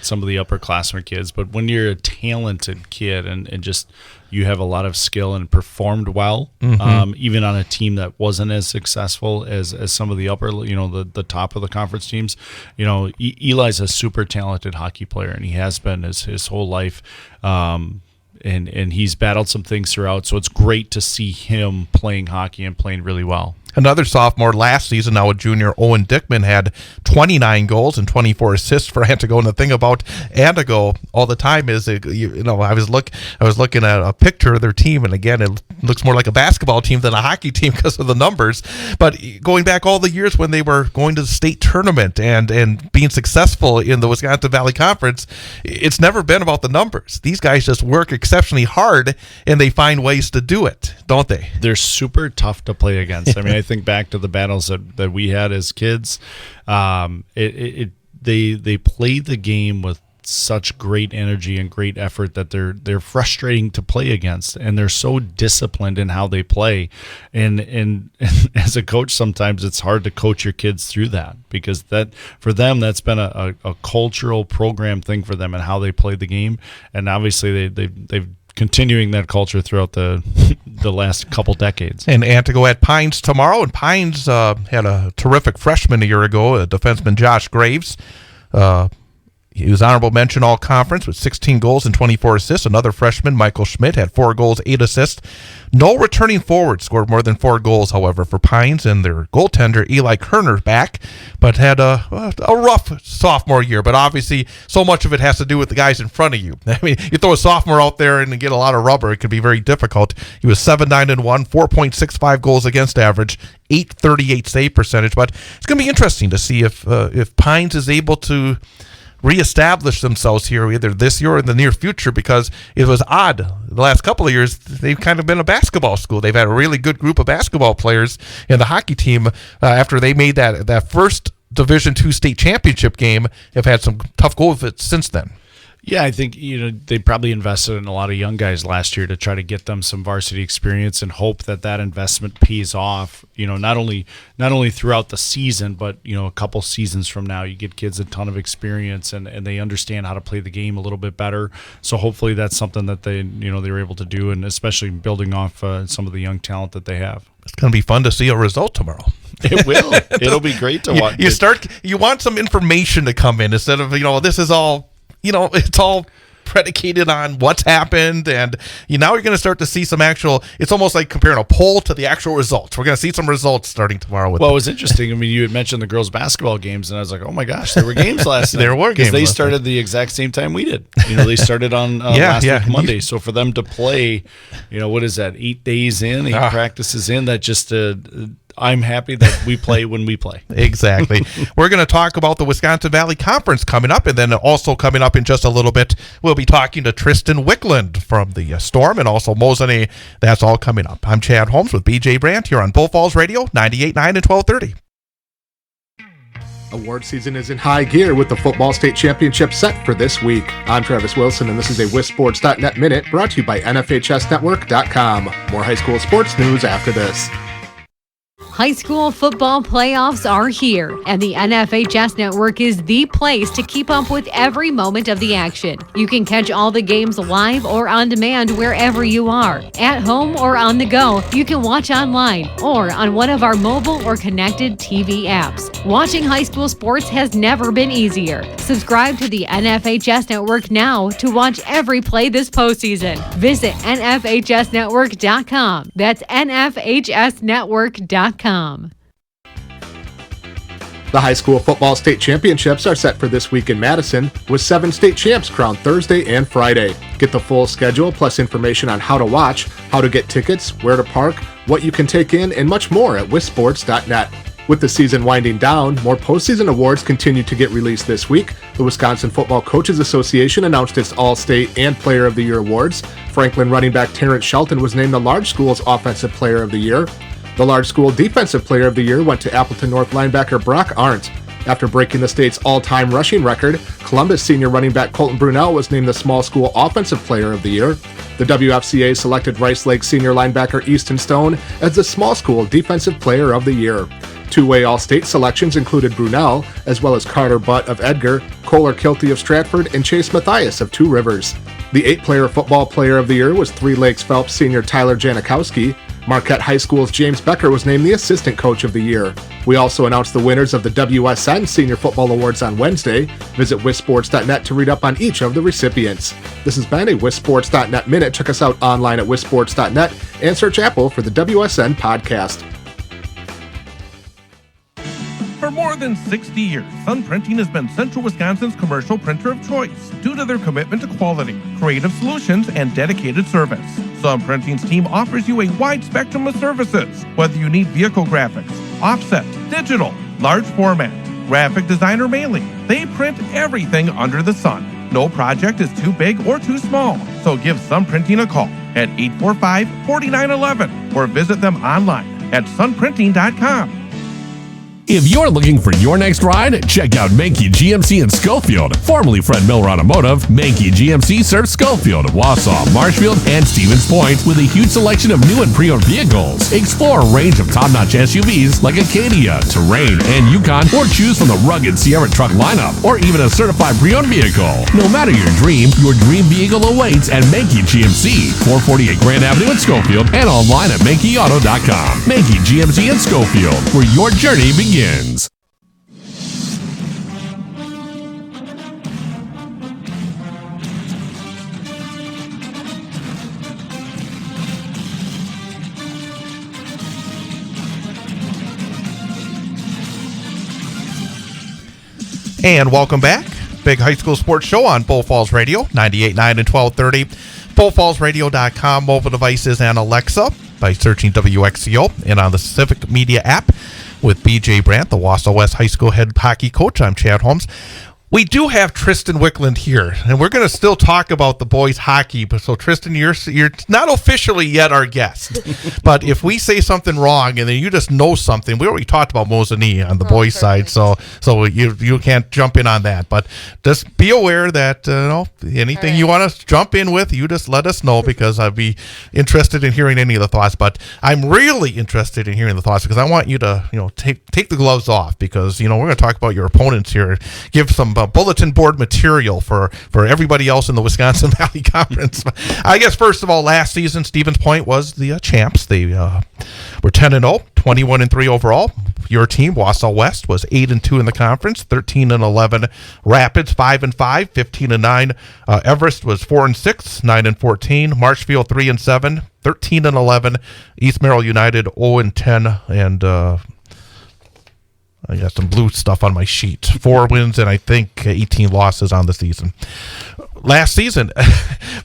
some of the upperclassmen kids. But when you're a talented kid and just you have a lot of skill and performed well, even on a team that wasn't as successful as some of the upper, the top of the conference teams. Eli's a super talented hockey player, and he has been his whole life. And he's battled some things throughout, so it's great to see him playing hockey and playing really well. Another sophomore last season, now a junior, Owen Dickman, had 29 goals and 24 assists for Antigo. And the thing about Antigo all the time is, I was looking at a picture of their team, and again, it looks more like a basketball team than a hockey team because of the numbers. But going back all the years when they were going to the state tournament and being successful in the Wisconsin Valley Conference, it's never been about the numbers. These guys just work exceptionally hard, and they find ways to do it, don't they? They're super tough to play against. I mean, I think back to the battles that we had as kids. They play the game with such great energy and great effort that they're frustrating to play against, and they're so disciplined in how they play. And as a coach, sometimes it's hard to coach your kids through that, because that for them, that's been a cultural program thing for them and how they play the game. And obviously they've continuing that culture throughout the last couple decades. And Antigo at Pines tomorrow, and Pines had a terrific freshman a year ago, defenseman Josh Graves. He was honorable mention all conference with 16 goals and 24 assists. Another freshman, Michael Schmidt, had 4 goals, 8 assists. No returning forward scored more than 4 goals, however, for Pines, and their goaltender, Eli Kerner, back, but had a rough sophomore year. But obviously, so much of it has to do with the guys in front of you. I mean, you throw a sophomore out there and get a lot of rubber, it could be very difficult. He was 7-9-1, 4.65 goals against average, .838 save percentage. But it's going to be interesting to see if Pines is able to reestablish themselves here either this year or in the near future, because it was odd. The last couple of years, they've kind of been a basketball school. They've had a really good group of basketball players, and the hockey team, after they made that first Division II state championship game, have had some tough go of it since then. Yeah, I think they probably invested in a lot of young guys last year to try to get them some varsity experience and hope that investment pays off. Not only throughout the season, but a couple seasons from now, you get kids a ton of experience and they understand how to play the game a little bit better. So hopefully that's something that they were able to do, and especially building off some of the young talent that they have. It's going to be fun to see a result tomorrow. It will. It'll be great to watch. You want some information to come in instead of this is all. It's all predicated on what's happened, and now you're going to start to see some actual. It's almost like comparing a poll to the actual results. We're going to see some results starting tomorrow. Well, it was interesting. I mean, you had mentioned the girls' basketball games, and I was like, oh my gosh, there were games last night. There were games. They started the exact same time we did. They started on last week Monday. So for them to play, what is that? 8 days in, 8 practices in. That just. I'm happy that we play when we play. Exactly. We're going to talk about the Wisconsin Valley Conference coming up, and then also coming up in just a little bit, we'll be talking to Tristan Wickland from the Storm and also Mosinee. That's all coming up. I'm Chad Holmes with BJ Brandt here on Bull Falls Radio, 98.9 and 1230. Award season is in high gear with the football state championship set for this week. I'm Travis Wilson, and this is a WisSports.net Minute brought to you by NFHSNetwork.com. More high school sports news after this. High school football playoffs are here, and the NFHS Network is the place to keep up with every moment of the action. You can catch all the games live or on demand wherever you are. At home or on the go, you can watch online or on one of our mobile or connected TV apps. Watching high school sports has never been easier. Subscribe to the NFHS Network now to watch every play this postseason. Visit NFHSNetwork.com. That's NFHSNetwork.com. The high school football state championships are set for this week in Madison, with 7 state champs crowned Thursday and Friday. Get the full schedule plus information on how to watch, how to get tickets, where to park, what you can take in, and much more at WisSports.net. With the season winding down, more postseason awards continue to get released this week. The Wisconsin Football Coaches Association announced its All-State and Player of the Year awards. Franklin running back Terrence Shelton was named the Large School's Offensive Player of the Year. The Large School Defensive Player of the Year went to Appleton North linebacker Brock Arndt. After breaking the state's all-time rushing record, Columbus senior running back Colton Brunell was named the Small School Offensive Player of the Year. The WFCA selected Rice Lake senior linebacker Easton Stone as the Small School Defensive Player of the Year. Two-way All-State selections included Brunel, as well as Carter Butt of Edgar, Kohler Kilty of Stratford, and Chase Mathias of Two Rivers. The 8-player football player of the year was Three Lakes Phelps senior Tyler Janikowski. Marquette High School's James Becker was named the assistant coach of the year. We also announced the winners of the WSN Senior Football Awards on Wednesday. Visit wisports.net to read up on each of the recipients. This has been a wisports.net Minute. Check us out online at wisports.net and search Apple for the WSN podcast. For more than 60 years, Sun Printing has been Central Wisconsin's commercial printer of choice due to their commitment to quality, creative solutions, and dedicated service. Sun Printing's team offers you a wide spectrum of services, whether you need vehicle graphics, offset, digital, large format, graphic design, or mailing. They print everything under the sun. No project is too big or too small, so give Sun Printing a call at 845-4911 or visit them online at sunprinting.com. If you're looking for your next ride, check out Mankey GMC in Schofield. Formerly Fred Miller Automotive, Mankey GMC serves Schofield, Wausau, Marshfield, and Stevens Point with a huge selection of new and pre-owned vehicles. Explore a range of top-notch SUVs like Acadia, Terrain, and Yukon, or choose from the rugged Sierra truck lineup, or even a certified pre-owned vehicle. No matter your dream vehicle awaits at Mankey GMC, 448 Grand Avenue in Schofield, and online at MankeyAuto.com. Mankey GMC in Schofield, where your journey begins. And welcome back. Big High School Sports Show on Bull Falls Radio, 98.9 and 1230. BullFallsRadio.com, mobile devices, and Alexa by searching WXCO, and on the Civic Media app with BJ Brandt, the Wausau West High School head hockey coach. I'm Chad Holmes. We do have Tristan Wickland here, and we're going to still talk about the boys' hockey. But so, Tristan, you're not officially yet our guest. But if we say something wrong, and then you just know something, we already talked about Mosinee on the boys' side, so you can't jump in on that. But just be aware that anything you want to jump in with, you just let us know, because I'd be interested in hearing any of the thoughts. But I'm really interested in hearing the thoughts, because I want you to take the gloves off, because we're going to talk about your opponents here, give some bulletin board material for everybody else in the Wisconsin Valley Conference. I guess, first of all, last season, Stevens Point was the champs. They were 10-0, 21-3 overall. Your team, Wausau West, was 8-2 in the conference, 13-11. Rapids, 5-5, 15-9. Everest was 4-6, 9-14. Marshfield, 3-7, 13-11. East Merrill United, 0-10, and I got some blue stuff on my sheet. 4 wins and I think 18 losses on the season. Last season,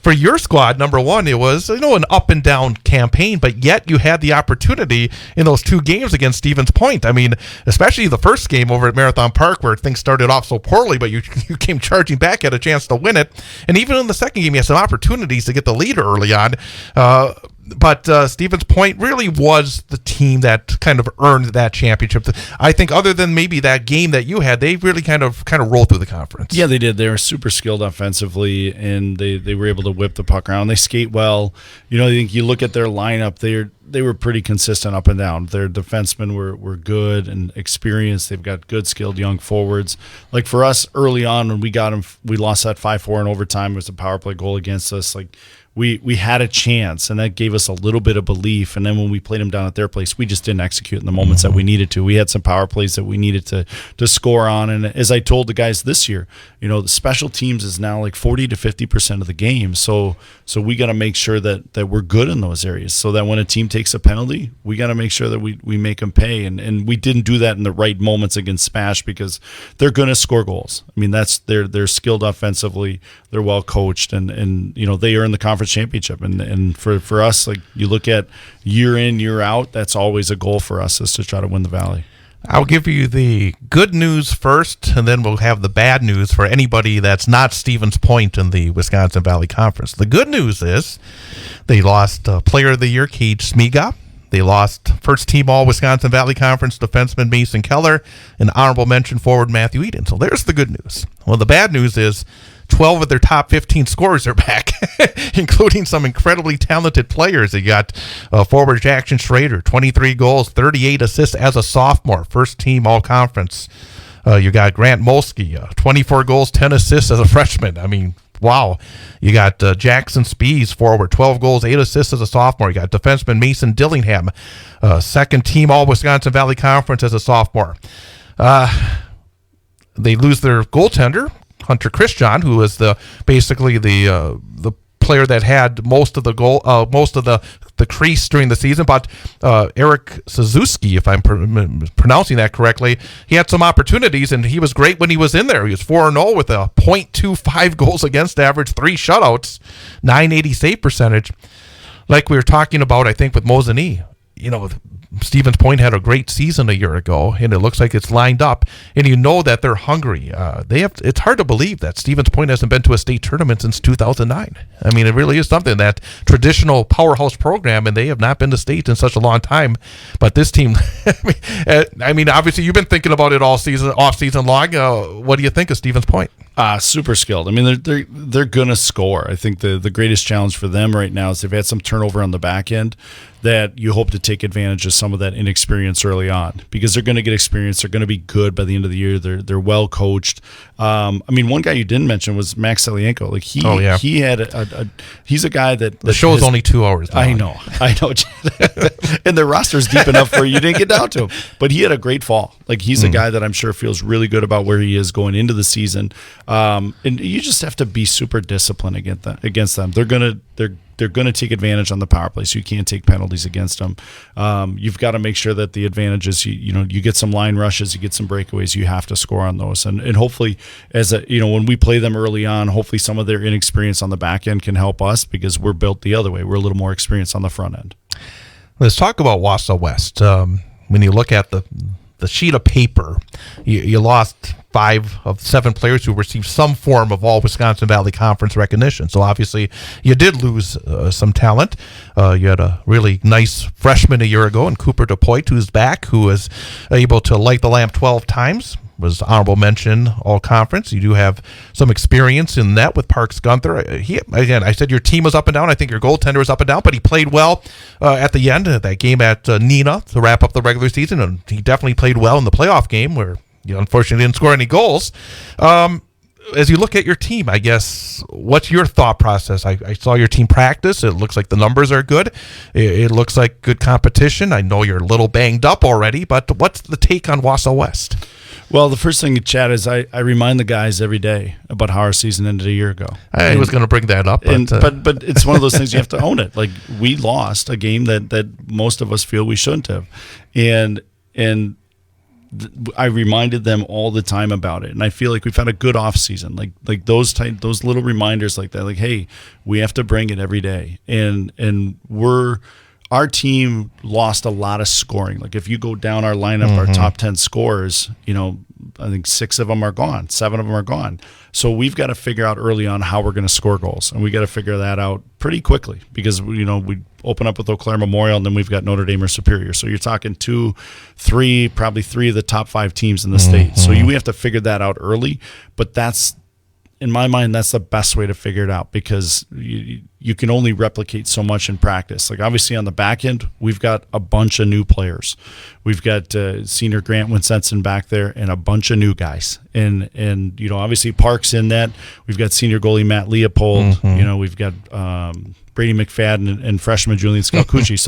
for your squad, number one, it was an up and down campaign, but yet you had the opportunity in those 2 games against Stevens Point. I mean, especially the first game over at Marathon Park, where things started off so poorly, but you came charging back, had a chance to win it. And even in the second game, you had some opportunities to get the lead early on. But Stevens Point really was the team that kind of earned that championship. I think, other than maybe that game that you had, they really kind of rolled through the conference. Yeah, they did. They were super skilled offensively, and they were able to whip the puck around. They skate well. I think you look at their lineup, they were pretty consistent up and down. Their defensemen were good and experienced. They've got good, skilled young forwards. Like for us, early on when we got them, we lost that 5-4 in overtime. It was a power play goal against us. Like, we had a chance, and that gave us a little bit of belief. And then when we played them down at their place, we just didn't execute in the moments that we needed to. We had some power plays that we needed to score on. And as I told the guys this year, the special teams is now like 40 to 50% of the game. So we got to make sure that we're good in those areas, so that when a team takes a penalty, we got to make sure that we make them pay. And we didn't do that in the right moments against Smash, because they're going to score goals. I mean, they're skilled offensively. They're well coached, and they earn the conference championship. And for us, like, you look at year in, year out, that's always a goal for us, is to try to win the Valley. I'll give you the good news first, and then we'll have the bad news for anybody that's not Stevens Point in the Wisconsin Valley Conference. The good news is they lost Player of the Year, Cade Smiga. They lost first-team All-Wisconsin Valley Conference defenseman Mason Keller and honorable mention forward Matthew Eden. So there's the good news. Well, the bad news is 12 of their top 15 scorers are back, including some incredibly talented players. You got forward Jackson Schrader, 23 goals, 38 assists as a sophomore, first-team All-Conference. You got Grant Molsky, 24 goals, 10 assists as a freshman. I mean, wow. You got Jackson Spees, forward, 12 goals, 8 assists as a sophomore. You got defenseman Mason Dillingham, second-team All-Wisconsin Valley Conference as a sophomore. They lose their goaltender, Hunter Christian, who is basically the player that had most of the crease during the season. But Eric Suzuki, if I'm pronouncing that correctly, he had some opportunities, and he was great when he was in there. He was 4-0 with a .25 goals against average, 3 shutouts, .980 save percentage. Like we were talking about, I think, with Mosinee, Stevens Point had a great season a year ago, and it looks like it's lined up, and you know that they're hungry. It's hard to believe that Stevens Point hasn't been to a state tournament since 2009. I mean, it really is something, that traditional powerhouse program, and they have not been to state in such a long time. But this team, I mean, obviously you've been thinking about it all season, off season long. What do you think of Stevens Point? Super skilled. I mean, they're gonna score. I think the greatest challenge for them right now is they've had some turnover on the back end, that you hope to take advantage of some of that inexperience early on, because they're going to get experience. They're going to be good by the end of the year. They're well coached. I mean, one guy you didn't mention was Max Selienko. Like he had he's a guy that the show's only 2 hours long. I know, and their roster's deep enough where you didn't get down to him. But he had a great fall. Like he's a guy that I'm sure feels really good about where he is going into the season. And you just have to be super disciplined against them. They're going to take advantage on the power play, so you can't take penalties against them. You've got to make sure that the advantage is, you get some line rushes, you get some breakaways, you have to score on those. And hopefully, when we play them early on, hopefully some of their inexperience on the back end can help us, because we're built the other way. We're a little more experienced on the front end. Let's talk about Wausau West. When you look at the sheet of paper, you lost 5 of 7 players who received some form of All-Wisconsin Valley Conference recognition. So obviously you did lose some talent. You had a really nice freshman a year ago in Cooper DePoit, who's back, who was able to light the lamp 12 times. Was honorable mention All-Conference. You do have some experience in that with Parks Gunther. I said your team was up and down. I think your goaltender was up and down, but he played well at the end of that game at Neenah to wrap up the regular season, and he definitely played well in the playoff game where you unfortunately didn't score any goals. As you look at your team, I guess, what's your thought process? I saw your team practice. It looks like the numbers are good. It looks like good competition. I know you're a little banged up already, but what's the take on Wausau West? Well, the first thing, Chad, is I remind the guys every day about how our season ended a year ago. I was going to bring that up. But it's one of those things you have to own it. Like, we lost a game that most of us feel we shouldn't have. And I reminded them all the time about it. And I feel like we've had a good off season. Like those little reminders like that. Like, hey, we have to bring it every day. And our team lost a lot of scoring. Like, if you go down our lineup, our top 10 scorers, I think 6 of them are gone, 7 of them are gone. So we've got to figure out early on how we're going to score goals, and we got to figure that out pretty quickly, because we open up with Eau Claire Memorial, and then we've got Notre Dame or Superior. So you're talking 2, 3, probably 3 of the top 5 teams in the state. So we have to figure that out early. But that's, in my mind, that's the best way to figure it out, because you can only replicate so much in practice. Like, obviously on the back end, we've got a bunch of new players. We've got senior Grant Winsenson back there and a bunch of new guys. And obviously Park's in that. We've got senior goalie Matt Leopold. We've got Brady McFadden and freshman Julian Scalcucci.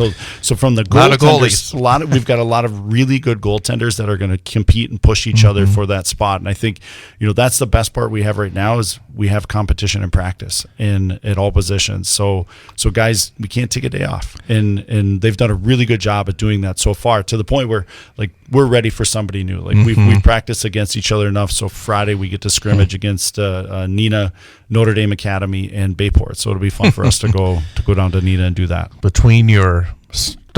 So from the goaltenders, we've got a lot of really good goaltenders that are going to compete and push each other for that spot. And I think, that's the best part we have right now, is we have competition in practice at all positions. So guys, we can't take a day off. And they've done a really good job at doing that so far, to the point where, like, we're ready for somebody new. Like, we've practiced against each other enough. So Friday we get to scrimmage against Neenah, Notre Dame Academy, and Bayport. So it'll be fun for us to go down to Neenah and do that. Between your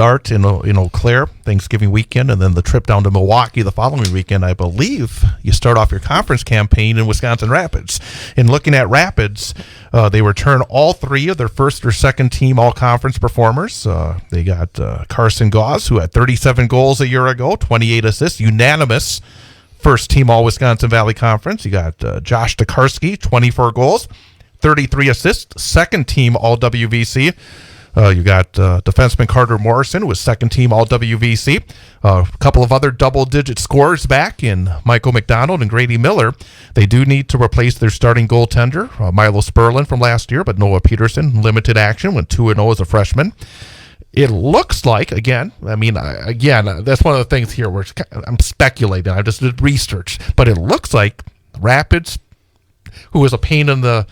start in Eau Claire, Thanksgiving weekend, and then the trip down to Milwaukee the following weekend. I believe you start off your conference campaign in Wisconsin Rapids. In looking at Rapids, they return all three of their first or second team all-conference performers. They got Carson Gauze, who had 37 goals a year ago, 28 assists, unanimous first team All-Wisconsin Valley Conference. You got Josh Tokarski, 24 goals, 33 assists, second team All-WVC. You got defenseman Carter Morrison, who was second team All-WVC. A couple of other double-digit scorers back in Michael McDonald and Grady Miller. They do need to replace their starting goaltender, Milo Sperlin from last year, but Noah Peterson, limited action, went 2-0 as a freshman. It looks like, again, that's one of the things here where I'm speculating. I just did research. But it looks like Rapids, who was a pain in the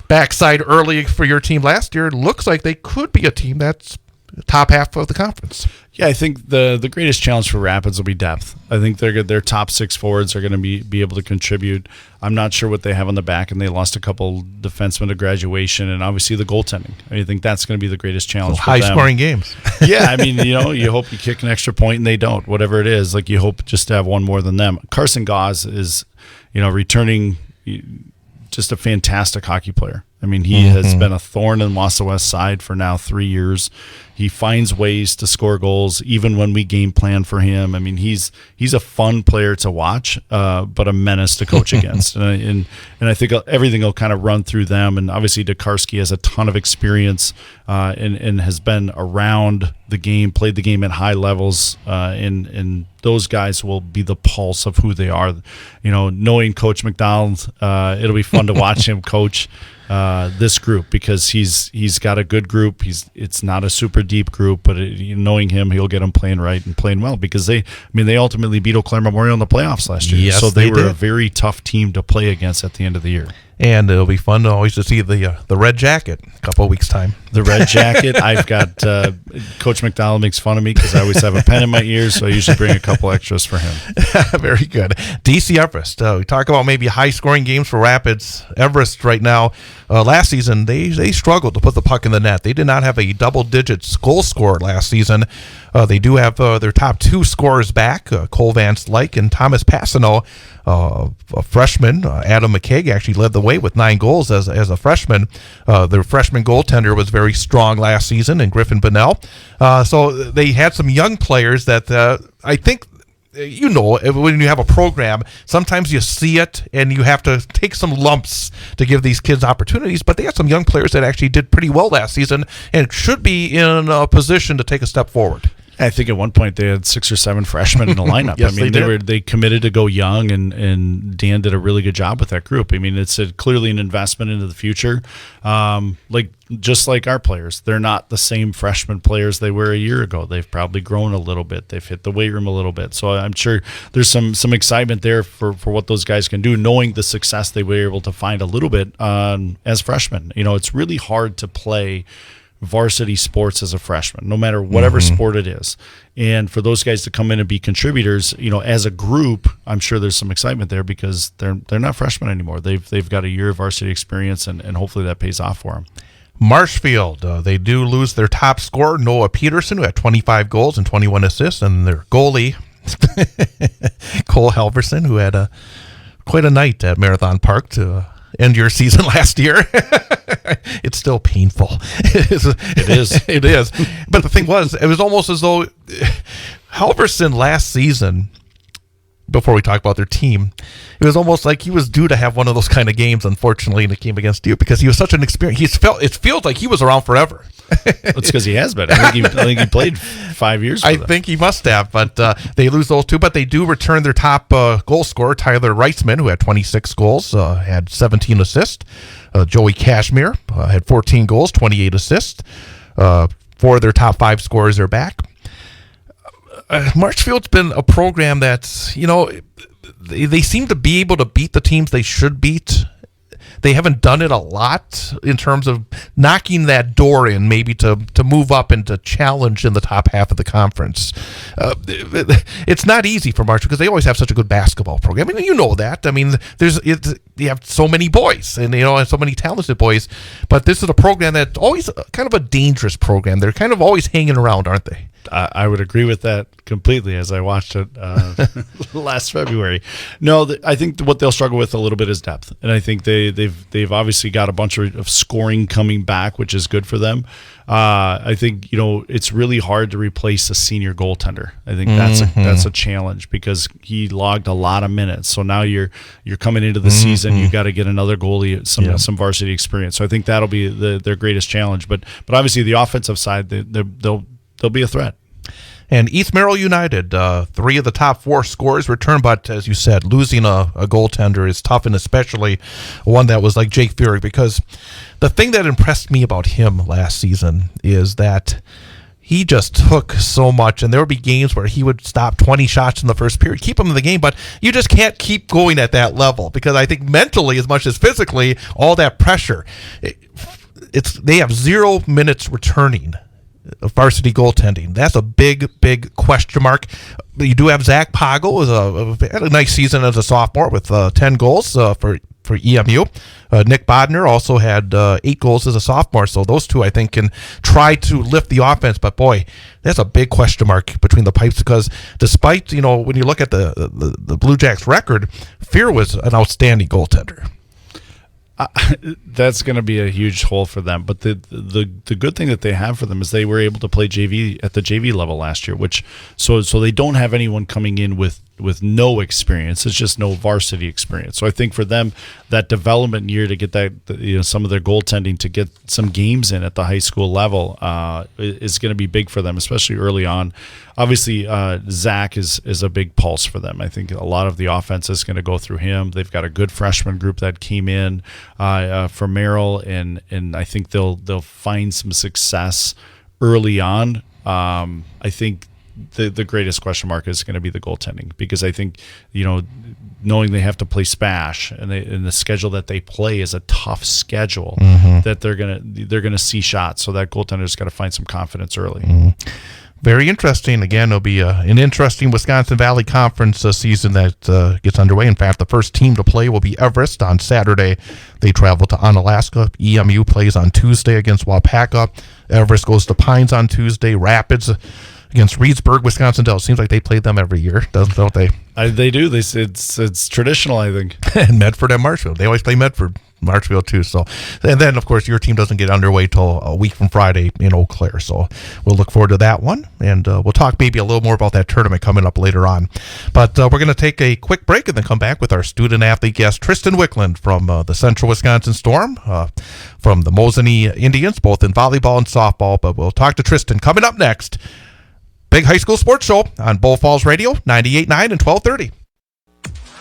backside early for your team last year, looks like they could be a team that's top half of the conference. Yeah, I think the greatest challenge for Rapids will be depth. I think their top six forwards are going to be able to contribute. I'm not sure what they have on the back, and they lost a couple defensemen to graduation, and obviously the goaltending. I think that's going to be the greatest challenge for them. High-scoring games. Yeah, I mean, you hope you kick an extra point, and they don't. Whatever it is, like you hope just to have one more than them. Carson Gauze is, returning just a fantastic hockey player. I mean, he has been a thorn in Wausau West side for now 3 years. He finds ways to score goals, even when we game plan for him. I mean, he's a fun player to watch, but a menace to coach against. And I think everything will kind of run through them. And obviously, Tokarski has a ton of experience and has been around the game, played the game at high levels, and those guys will be the pulse of who they are. Knowing Coach McDonald, it'll be fun to watch him coach this group, because he's got a good group. It's not a super deep group, but knowing him, he'll get them playing right and playing well, because they ultimately beat Eau Claire Memorial in the playoffs last year. Yes, so they were did. a very tough team to play against at the end of the year. And it'll be fun to see the red jacket a couple of weeks' time. The red jacket. I've got Coach McDonald makes fun of me because I always have a pen in my ears, so I usually bring a couple extras for him. Very good. DC Everest. We talk about maybe high-scoring games for Rapids. Everest right now, last season, they struggled to put the puck in the net. They did not have a double-digit goal scorer last season. They do have their top two scorers back, Cole Vance Lyke and Thomas Passano, a freshman. Adam McKaig actually led the way with 9 goals as a freshman. Their freshman goaltender was very strong last season, and Griffin Bonnell. So they had some young players that I think, when you have a program, sometimes you see it and you have to take some lumps to give these kids opportunities, but they had some young players that actually did pretty well last season and should be in a position to take a step forward. I think at one point they had 6 or 7 freshmen in the lineup. Yes, I mean, they committed to go young, and Dan did a really good job with that group. I mean, it's clearly an investment into the future. Just like our players, they're not the same freshman players they were a year ago. They've probably grown a little bit. They've hit the weight room a little bit. So I'm sure there's some excitement there for what those guys can do, knowing the success they were able to find a little bit as freshmen. It's really hard to play varsity sports as a freshman, no matter whatever sport it is. And for those guys to come in and be contributors, as a group, I'm sure there's some excitement there, because they're not freshmen anymore. They've got a year of varsity experience, and hopefully that pays off for them. Marshfield, they do lose their top scorer, Noah Peterson, who had 25 goals and 21 assists, and their goalie, Cole Halverson, who had quite a night at Marathon Park to end your season last year. It's still painful. It is. But the thing was, it was almost as though Halverson last season, before we talk about their team, it was almost like he was due to have one of those kind of games, unfortunately, in the game against you, because he was such an experience. It feels like he was around forever. It's because he has been. I think he played 5 years for them. I think he must have, but they lose those two. But they do return their top goal scorer, Tyler Reisman, who had 26 goals, had 17 assists. Joey Cashmere had 14 goals, 28 assists. 4 of their top 5 scorers are back. Marshfield's been a program that's, they seem to be able to beat the teams they should beat. They haven't done it a lot in terms of knocking that door in, maybe to move up and to challenge in the top half of the conference. It's not easy for Marshall, because they always have such a good basketball program. I mean, you know that. I mean, you have so many boys, and so many talented boys. But this is a program that's always kind of a dangerous program. They're kind of always hanging around, aren't they? I would agree with that completely as I watched it last February. No, I think what they'll struggle with a little bit is depth, and I think they've obviously got a bunch of scoring coming back, which is good for them. I think it's really hard to replace a senior goaltender. I think that's a challenge because he logged a lot of minutes. So now you're coming into the season, you got to get another goalie, some varsity experience. So I think that'll be their greatest challenge. But obviously the offensive side, they'll be a threat. And East Merrill United, 3 of the top 4 scorers returned, but as you said, losing a goaltender is tough, and especially one that was like Jake Fury, because the thing that impressed me about him last season is that he just took so much, and there would be games where he would stop 20 shots in the first period, keep him in the game, but you just can't keep going at that level, because I think mentally as much as physically, all that pressure, they have 0 minutes returning varsity goaltending. That's a big question mark. You do have Zach Poggle, had a nice season as a sophomore with 10 goals for EMU. Nick Bodner also had 8 goals as a sophomore, so those two I think can try to lift the offense, but boy, that's a big question mark between the pipes, because despite, when you look at the Blue Jacks record, Fear was an outstanding goaltender. That's going to be a huge hole for them. But the good thing that they have for them is they were able to play JV at the JV level last year, which so they don't have anyone coming in with no experience. It's just no varsity experience. So I think for them, that development year to get that some of their goaltending to get some games in at the high school level is going to be big for them, especially early on. Obviously, Zach is a big pulse for them. I think a lot of the offense is going to go through him. They've got a good freshman group that came in for Merrill, and I think they'll find some success early on. I think the greatest question mark is going to be the goaltending, because I think knowing they have to play Spash and the schedule that they play is a tough schedule, that they're gonna see shots. So that goaltender's got to find some confidence early. Very interesting. Again, it'll be an interesting Wisconsin Valley Conference season that gets underway. In fact, the first team to play will be Everest on Saturday. They travel to Onalaska. EMU plays on Tuesday against Wapaka. Everest goes to Pines on Tuesday. Rapids against Reedsburg, Wisconsin Dells. Seems like they play them every year, don't they? They do. It's traditional, I think. And Medford and Marshfield. They always play Medford. Marshfield too. So, and then of course your team doesn't get underway till a week from Friday in Eau Claire. So we'll look forward to that one, and we'll talk maybe a little more about that tournament coming up later on. But we're going to take a quick break and then come back with our student athlete guest Tristan Wickland from the Central Wisconsin Storm, from the Mosinee Indians, both in volleyball and softball. But we'll talk to Tristan coming up next. Big High School Sports Show on Bull Falls Radio, 98.9 and 1230.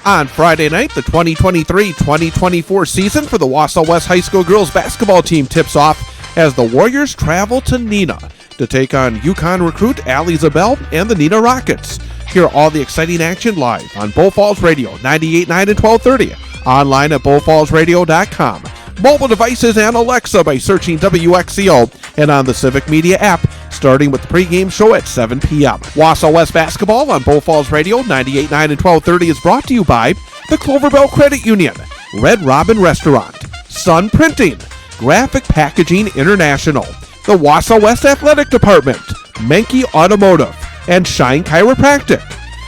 On Friday night, the 2023-2024 season for the Wausau West High School girls basketball team tips off as the Warriors travel to Neenah to take on Yukon recruit Allie Zabel and the Neenah Rockets. Hear all the exciting action live on Bull Falls Radio, 98.9 and 1230, online at bullfallsradio.com. Mobile devices and Alexa by searching WXCO, and on the Civic Media app, starting with the pregame show at 7 p.m. Wausau West basketball on Bull Falls Radio, 98.9 and 1230 is brought to you by the Cloverbell Credit Union, Red Robin Restaurant, Sun Printing, Graphic Packaging International, the Wausau West Athletic Department, Menke Automotive, and Shine Chiropractic.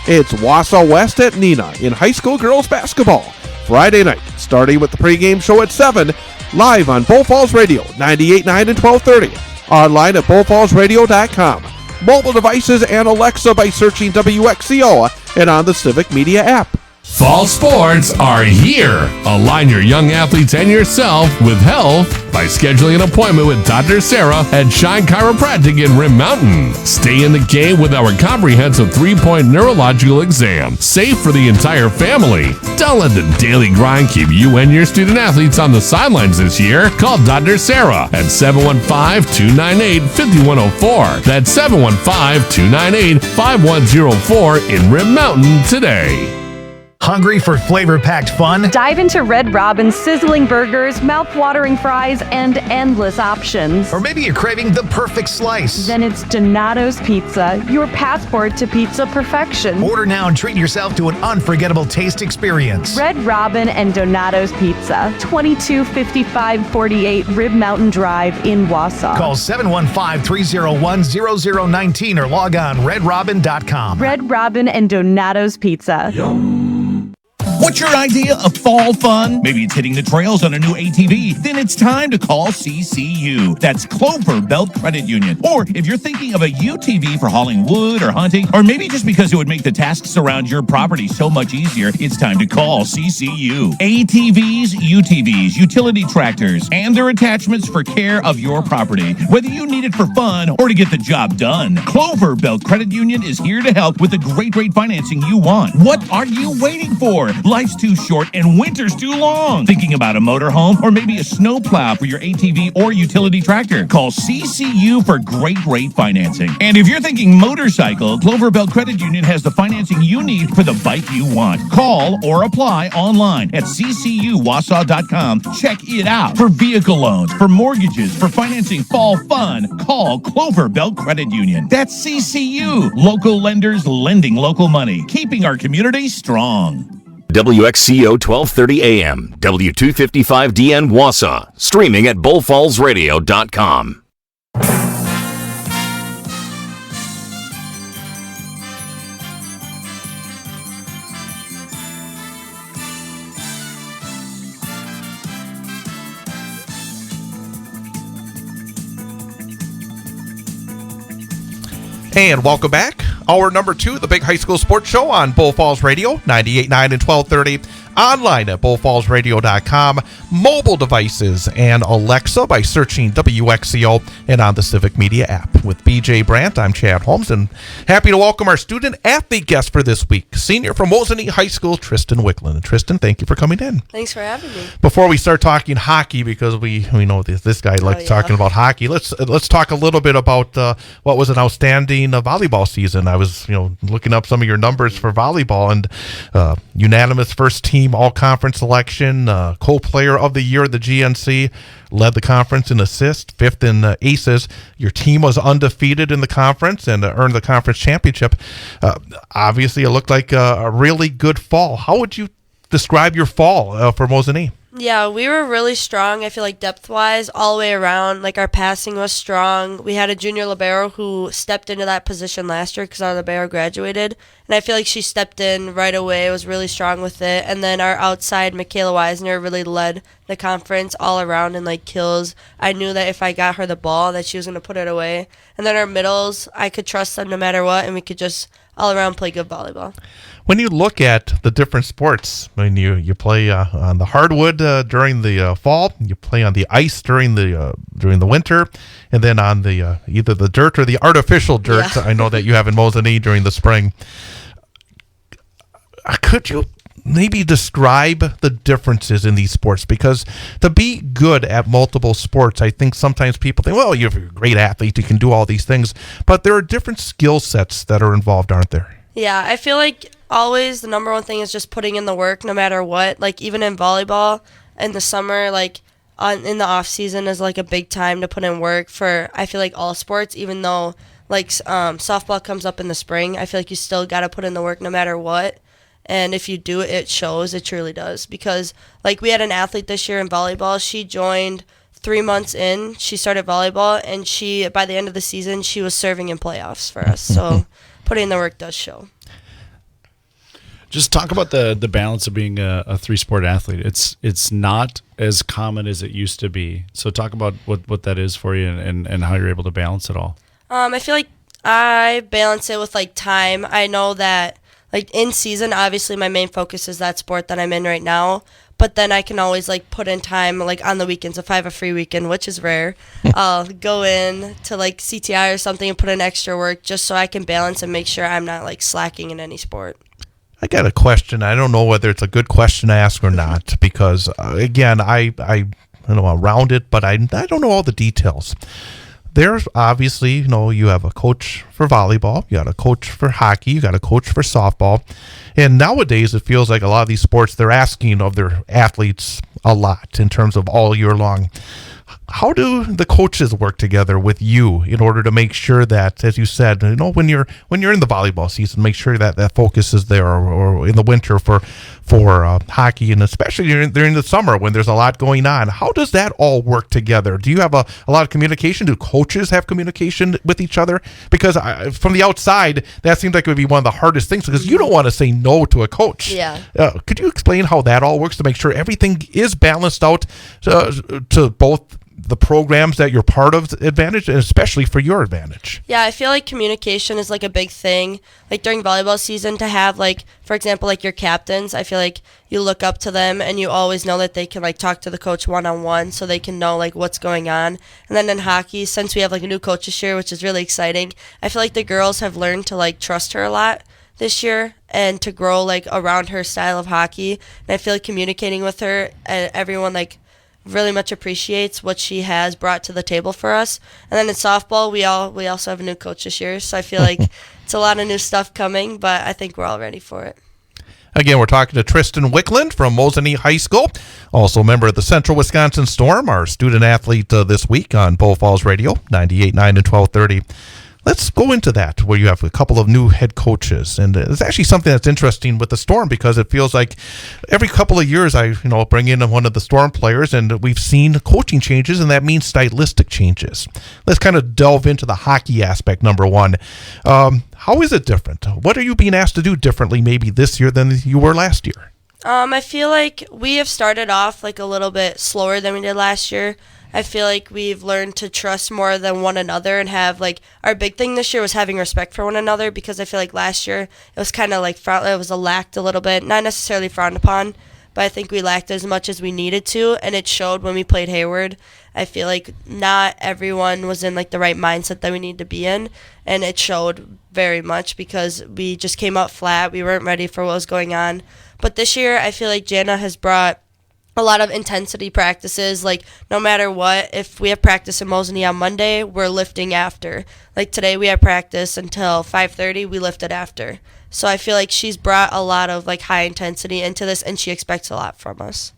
It's Wausau West at Neenah in high school girls basketball. Friday night, starting with the pregame show at 7, live on Bull Falls Radio, 98.9 and 1230, online at bullfallsradio.com, mobile devices and Alexa by searching WXCO, and on the Civic Media app. Fall sports are here. Align your young athletes and yourself with health by scheduling an appointment with Dr. Sarah at Shine Chiropractic in Rim Mountain. Stay in the game with our comprehensive 3-point neurological exam, safe for the entire family. Don't let the daily grind keep you and your student athletes on the sidelines this year. Call Dr. Sarah at 715-298-5104. That's 715-298-5104 in Rim Mountain today. Hungry for flavor-packed fun? Dive into Red Robin's sizzling burgers, mouth-watering fries, and endless options. Or maybe you're craving the perfect slice. Then it's Donato's Pizza, your passport to pizza perfection. Order now and treat yourself to an unforgettable taste experience. Red Robin and Donato's Pizza, 225548 Rib Mountain Drive in Wausau. Call 715-301-0019 or log on redrobin.com. Red Robin and Donato's Pizza. What's your idea of fall fun? Maybe it's hitting the trails on a new ATV. Then it's time to call CCU. That's Clover Belt Credit Union. Or if you're thinking of a UTV for hauling wood or hunting, or maybe just because it would make the tasks around your property so much easier, it's time to call CCU. ATVs, UTVs, utility tractors, and their attachments for care of your property. Whether you need it for fun or to get the job done, Clover Belt Credit Union is here to help with the great financing you want. What are you waiting for? Life's too short and winter's too long. Thinking about a motorhome or maybe a snowplow for your ATV or utility tractor? Call CCU for great financing. And if you're thinking motorcycle, Clover Belt Credit Union has the financing you need for the bike you want. Call or apply online at ccuwausau.com. Check it out. For vehicle loans, for mortgages, for financing fall fun, call Clover Belt Credit Union. That's CCU. Local lenders lending local money, keeping our community strong. WXCO 1230 AM, W255DN Wausau, streaming at bullfallsradio.com. And welcome back. Hour number 2, the Big High School Sports Show on Bull Falls Radio, 98.9 and 1230. Online at bullfallsradio.com, mobile devices, and Alexa by searching WXCO and on the Civic Media app. With BJ Brandt, I'm Chad Holmes, and happy to welcome our student athlete guest for this week, senior from Mosinee High School, Tristan Wicklund. And Tristan, thank you for coming in. Thanks for having me. Before we start talking hockey, because we know this guy likes talking about hockey, let's talk a little bit about what was an outstanding volleyball season. I was looking up some of your numbers for volleyball, and unanimous first team all-conference selection, co-player of the year at the GNC, led the conference in assists, 5th in aces. Your team was undefeated in the conference and earned the conference championship. Obviously, it looked like a really good fall. How would you describe your fall for Mosinee? Yeah, we were really strong, I feel like depth-wise, all the way around. Like, our passing was strong. We had a junior libero who stepped into that position last year because our libero graduated. And I feel like she stepped in right away, was really strong with it. And then our outside, Michaela Wisner, really led the conference all around in, kills. I knew that if I got her the ball, that she was going to put it away. And then our middles, I could trust them no matter what, and we could just all around play good volleyball. When you look at the different sports, when you play on the hardwood during the fall, you play on the ice during the winter, and then on the either the dirt or the artificial dirt. Yeah. I know that you have in Mosinee during the spring. Could you maybe describe the differences in these sports? Because to be good at multiple sports, I think sometimes people think, well, you're a great athlete, you can do all these things, but there are different skill sets that are involved, aren't there? Yeah, I feel like always the number one thing is just putting in the work no matter what. Like, even in volleyball in the summer, in the off season is a big time to put in work for, I feel like, all sports. Even though softball comes up in the spring, I feel like you still got to put in the work no matter what. And if you do it, it shows. It truly does. Because we had an athlete this year in volleyball. She joined 3 months in. She started volleyball, and by the end of the season, she was serving in playoffs for us. So putting in the work does show. Just talk about the balance of being a three-sport athlete. It's not as common as it used to be. So talk about what that is for you and how you're able to balance it all. I feel like I balance it with time. I know that in season, obviously my main focus is that sport that I'm in right now. But then I can always put in time on the weekends. If I have a free weekend, which is rare, I'll go in to CTI or something and put in extra work just so I can balance and make sure I'm not slacking in any sport. I got a question. I don't know whether it's a good question to ask or not because, again, I don't know around it, but I don't know all the details. there's obviously, you have a coach for volleyball, you got a coach for hockey, you got a coach for softball. And nowadays it feels like a lot of these sports, they're asking of their athletes a lot in terms of all year long. How do the coaches work together with you in order to make sure that, as you said, when you're in the volleyball season, make sure that that focus is there, or in the winter for hockey, and especially during the summer when there's a lot going on? How does that all work together? Do you have a lot of communication? Do coaches have communication with each other? Because from the outside, that seems like it would be one of the hardest things, because you don't want to say no to a coach. Yeah. Could you explain how that all works to make sure everything is balanced out to both the programs that you're part of advantage, and especially for your advantage? Yeah, I feel like communication is like a big thing. Like during volleyball season, to have like, for example, like your captains, I feel like you look up to them and you always know that they can like talk to the coach one-on-one, so they can know like what's going on. And then in hockey, since we have like a new coach this year, which is really exciting, I feel like the girls have learned to like trust her a lot this year and to grow like around her style of hockey. And I feel like communicating with her, and everyone like really much appreciates what she has brought to the table for us. And then in softball, we also have a new coach this year, so I feel like it's a lot of new stuff coming, but I think we're all ready for it. Again, we're talking to Tristan Wickland from Mosinee High School, also a member of the Central Wisconsin Storm, our student athlete this week on Bull Falls Radio, 98.9 and 1230. Let's go into that, where you have a couple of new head coaches. And it's actually something that's interesting with the Storm, because it feels like every couple of years I bring in one of the Storm players, and we've seen coaching changes, and that means stylistic changes. Let's kind of delve into the hockey aspect, number one. How is it different? What are you being asked to do differently maybe this year than you were last year? I feel like we have started off like a little bit slower than we did last year. I feel like we've learned to trust more than one another, and have like, our big thing this year was having respect for one another, because I feel like last year it was kind of like it was lacked a little bit, not necessarily frowned upon, but I think we lacked as much as we needed to, and it showed when we played Hayward. I feel like not everyone was in like the right mindset that we need to be in, and it showed very much because we just came out flat. We weren't ready for what was going on. But this year I feel like Jana has brought a lot of intensity practices. Like, no matter what, if we have practice in Mosinee on Monday, we're lifting after. Like today we had practice until 5:30, we lifted after. So I feel like she's brought a lot of like high intensity into this, and she expects a lot from us.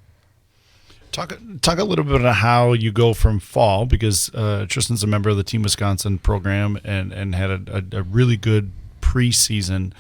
Talk a little bit about how you go from fall, because Tristan's a member of the Team Wisconsin program and had a really good preseason,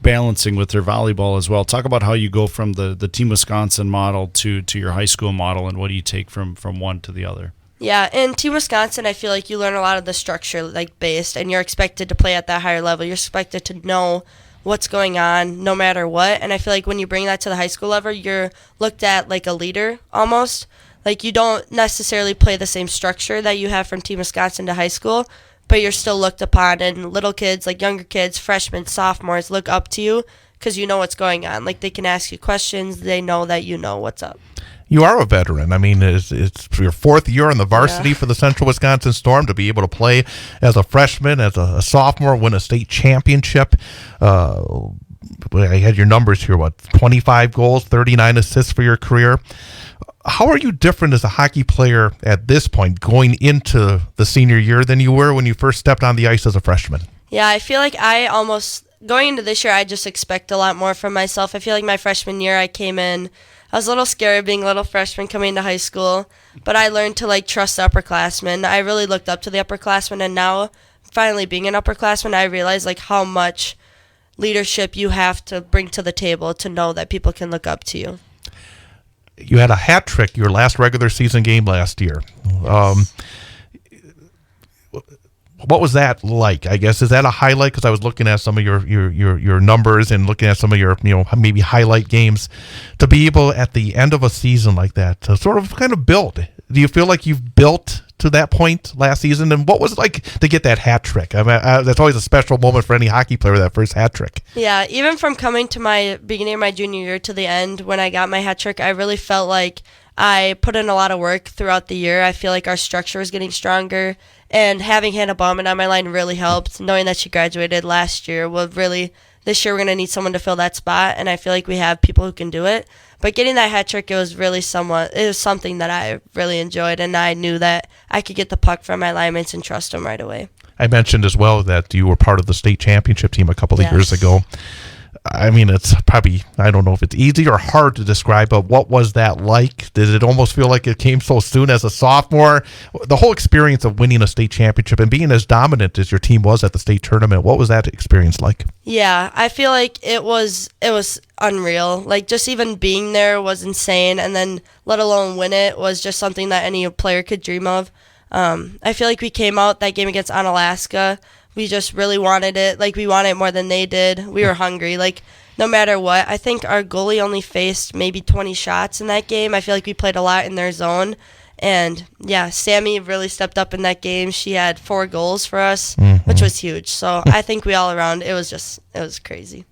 balancing with their volleyball as well. Talk about how you go from the Team Wisconsin model to your high school model, and what do you take from one to the other? Yeah, in Team Wisconsin, I feel like you learn a lot of the structure like based, and you're expected to play at that higher level. You're expected to know what's going on no matter what. And I feel like when you bring that to the high school level, you're looked at like a leader almost. Like, you don't necessarily play the same structure that you have from Team Wisconsin to high school, but you're still looked upon, and little kids, like younger kids, freshmen, sophomores, look up to you because you know what's going on. Like, they can ask you questions. They know that you know what's up. You are a veteran. I mean, it's your fourth year in the varsity for the Central Wisconsin Storm. To be able to play as a freshman, as a sophomore, win a state championship. I had your numbers here, 25 goals, 39 assists for your career. How are you different as a hockey player at this point, going into the senior year, than you were when you first stepped on the ice as a freshman? Yeah, I feel like going into this year, I just expect a lot more from myself. I feel like my freshman year, I came in, I was a little scared being a little freshman coming into high school, but I learned to trust the upperclassmen. I really looked up to the upperclassmen, and now finally being an upperclassman, I realize how much leadership you have to bring to the table to know that people can look up to you. You had a hat trick your last regular season game last year. Yes. What was that like? I guess, is that a highlight? Because I was looking at some of your numbers and looking at some of your maybe highlight games. To be able at the end of a season like that to sort of kind of build. Do you feel like you've built to that point last season? And what was it like to get that hat trick? I mean, that's always a special moment for any hockey player, that first hat trick. Yeah, even from coming to my beginning of my junior year to the end when I got my hat trick, I really felt like I put in a lot of work throughout the year. I feel like our structure was getting stronger, and having Hannah Bauman on my line really helped. Knowing that she graduated last year, this year we're going to need someone to fill that spot, and I feel like we have people who can do it. But But getting that hat trick, it was something that I really enjoyed, and I knew that I could get the puck from my linemates and trust them right away. I mentioned as well that you were part of the state championship team a couple of years ago. I mean, it's probably, I don't know if it's easy or hard to describe, but what was that like? Did it almost feel like it came so soon as a sophomore? The whole experience of winning a state championship and being as dominant as your team was at the state tournament, what was that experience like? Yeah, I feel like it was unreal. Like, just even being there was insane, and then let alone win it was just something that any player could dream of. I feel like we came out that game against Onalaska. We just really wanted it. Like, we wanted it more than they did. We were hungry. Like, no matter what, I think our goalie only faced maybe 20 shots in that game. I feel like we played a lot in their zone. And, yeah, Sammy really stepped up in that game. She had 4 goals for us, which was huge. So I think we all around, it was crazy.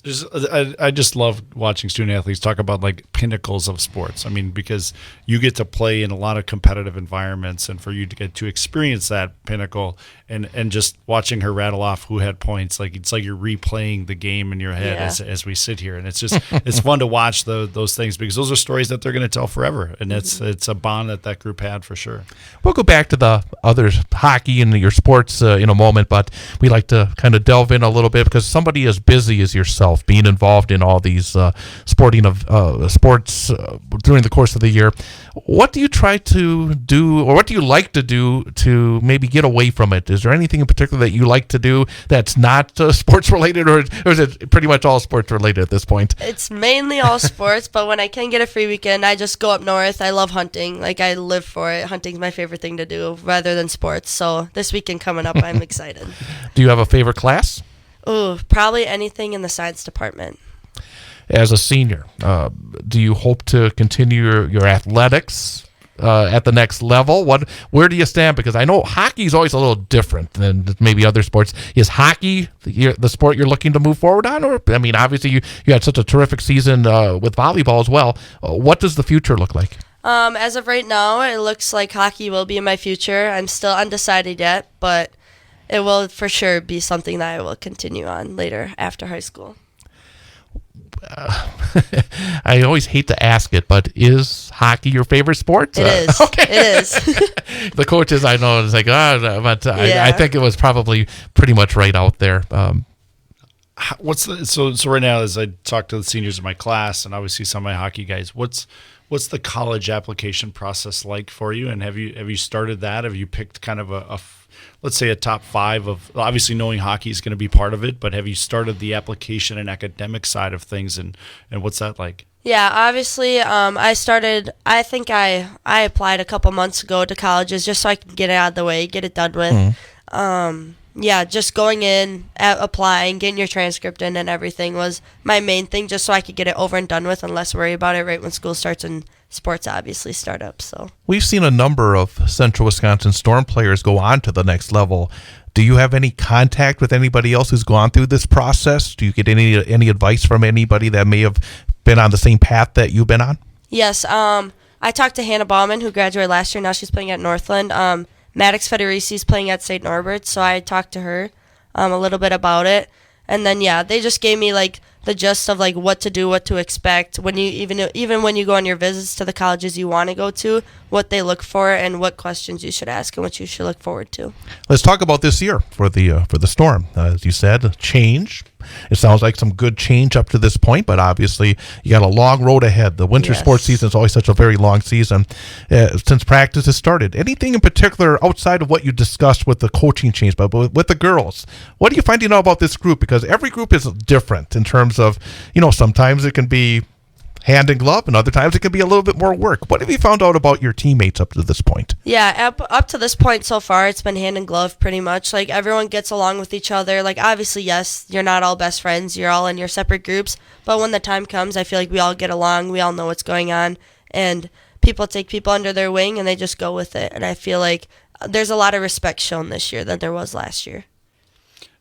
I just love watching student athletes talk about like pinnacles of sports. I mean, because you get to play in a lot of competitive environments, and for you to get to experience that pinnacle and just watching her rattle off who had points, like it's like you're replaying the game in your head as we sit here, and it's just it's fun to watch those things, because those are stories that they're going to tell forever, and it's a bond that group had for sure. We'll go back to the other hockey and your sports in a moment, but we like to kind of delve in a little bit, because somebody as busy as yourself, being involved in all these sports during the course of the year, what do you try to do, or what do you like to do to maybe get away from it? Is there anything in particular that you like to do that's not sports related, or is it pretty much all sports related at this point? It's mainly all sports, but when I can get a free weekend, I just go up north. I love hunting. Like, I live for it. Hunting's my favorite thing to do rather than sports. So this weekend coming up, I'm excited. Do you have a favorite class? Ooh, probably anything in the science department. As a senior, do you hope to continue your athletics at the next level? Where do you stand? Because I know hockey is always a little different than maybe other sports. Is hockey the sport you're looking to move forward on? Or, I mean, obviously you had such a terrific season with volleyball as well. What does the future look like? As of right now, it looks like hockey will be in my future. I'm still undecided yet, but it will for sure be something that I will continue on later after high school. I always hate to ask it, but is hockey your favorite sport? It is. Okay. It is. The coaches I know is like, but I think it was probably pretty much right out there. So right now, as I talk to the seniors in my class, and obviously some of my hockey guys, what's the college application process like for you? And have you started that? Have you picked kind of let's say a top 5 of, obviously knowing hockey is going to be part of it, but have you started the application and academic side of things, and what's that like? Yeah, obviously, I think I applied a couple months ago to colleges just so I could get it out of the way, get it done with. Yeah, just going in, applying, getting your transcript in and everything was my main thing, just so I could get it over and done with and less worry about it right when school starts and sports obviously start up. So we've seen a number of Central Wisconsin Storm players go on to the next level. Do you have any contact with anybody else who's gone through this process? Do you get any advice from anybody that may have been on the same path that you've been on? Yes, I talked to Hannah Bauman, who graduated last year. Now she's playing at Northland. Maddox Federici's playing at St. Norbert's, so I talked to her a little bit about it. And then, yeah, they just gave me, like, the gist of, like, what to do, what to expect. When you even when you go on your visits to the colleges you want to go to, what they look for and what questions you should ask and what you should look forward to. Let's talk about this year for the Storm. As you said, change. It sounds like some good change up to this point, but obviously you got a long road ahead. The winter sports season is always such a very long season since practice has started. Anything in particular outside of what you discussed with the coaching change, but with the girls, what are you finding out about this group? Because every group is different in terms of, sometimes it can be hand in glove, and other times it can be a little bit more work. What have you found out about your teammates up to this point? Yeah, up to this point so far, it's been hand in glove pretty much. Like, everyone gets along with each other. Like, obviously, yes, you're not all best friends. You're all in your separate groups. But when the time comes, I feel like we all get along. We all know what's going on. And people take people under their wing, and they just go with it. And I feel like there's a lot of respect shown this year than there was last year.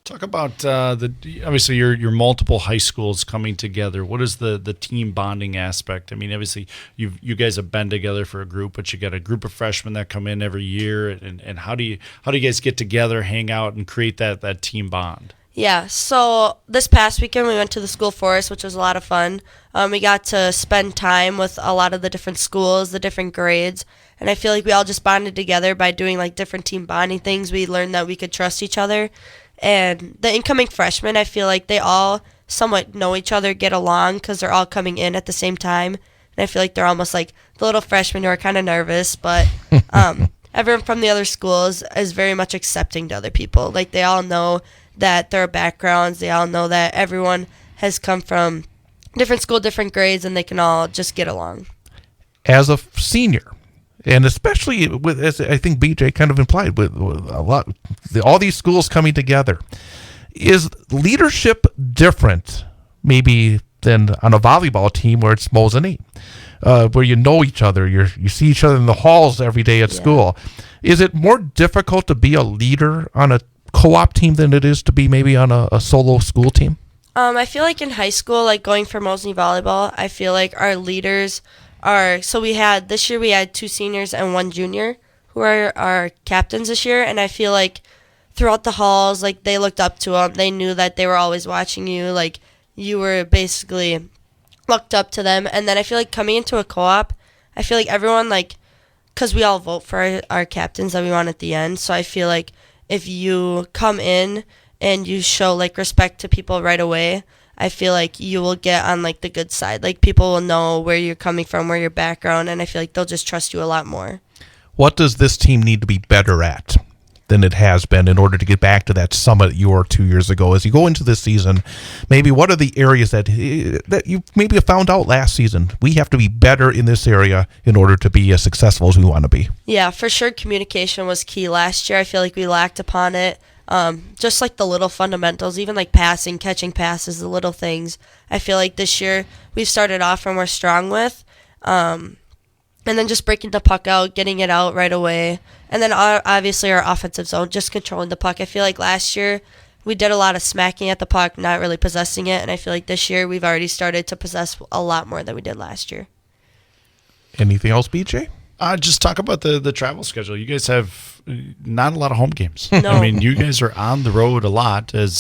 Talk about obviously your multiple high schools coming together. What is the team bonding aspect? I mean, obviously you guys have been together for a group, but you got a group of freshmen that come in every year. And how do you guys get together, hang out, and create that team bond? Yeah, so this past weekend we went to the school forest, which was a lot of fun. We got to spend time with a lot of the different schools, the different grades, and I feel like we all just bonded together by doing like different team bonding things. We learned that we could trust each other, and the incoming freshmen, I feel like they all somewhat know each other, get along because they're all coming in at the same time, and I feel like they're almost like the little freshmen who are kind of nervous, but everyone from the other schools is very much accepting to other people. Like they all know that their backgrounds, they all know that everyone has come from different school, different grades, and they can all just get along. As a senior, and especially with, as I think BJ kind of implied, with a lot, all these schools coming together, is leadership different maybe than on a volleyball team where it's Mosinee, where you know each other, you see each other in the halls every day at school? Is it more difficult to be a leader on a co-op team than it is to be maybe on a solo school team? I feel like in high school, like going for Mosinee volleyball, I feel like our leaders are, so this year we had 2 seniors and 1 junior who are our captains this year, and I feel like throughout the halls, like they looked up to them. They knew that they were always watching you, like you were basically looked up to them. And then I feel like coming into a co-op, I feel like everyone, like, because we all vote for our captains that we want at the end, so I feel like if you come in and you show like respect to people right away, I feel like you will get on like the good side. Like people will know where you're coming from, where your background, and I feel like they'll just trust you a lot more. What does this team need to be better at than it has been in order to get back to that summit you were 2 years ago? As you go into this season, maybe what are the areas that you maybe found out last season? We have to be better in this area in order to be as successful as we want to be. Yeah, for sure communication was key last year. I feel like we lacked upon it. Just like the little fundamentals, even like passing, catching passes, the little things. I feel like this year we've started off and we're strong with. And then just breaking the puck out, getting it out right away. And then obviously our offensive zone, just controlling the puck. I feel like last year we did a lot of smacking at the puck, not really possessing it. And I feel like this year we've already started to possess a lot more than we did last year. Anything else, BJ? Just talk about the travel schedule. You guys have not a lot of home games. No. I mean, you guys are on the road a lot. As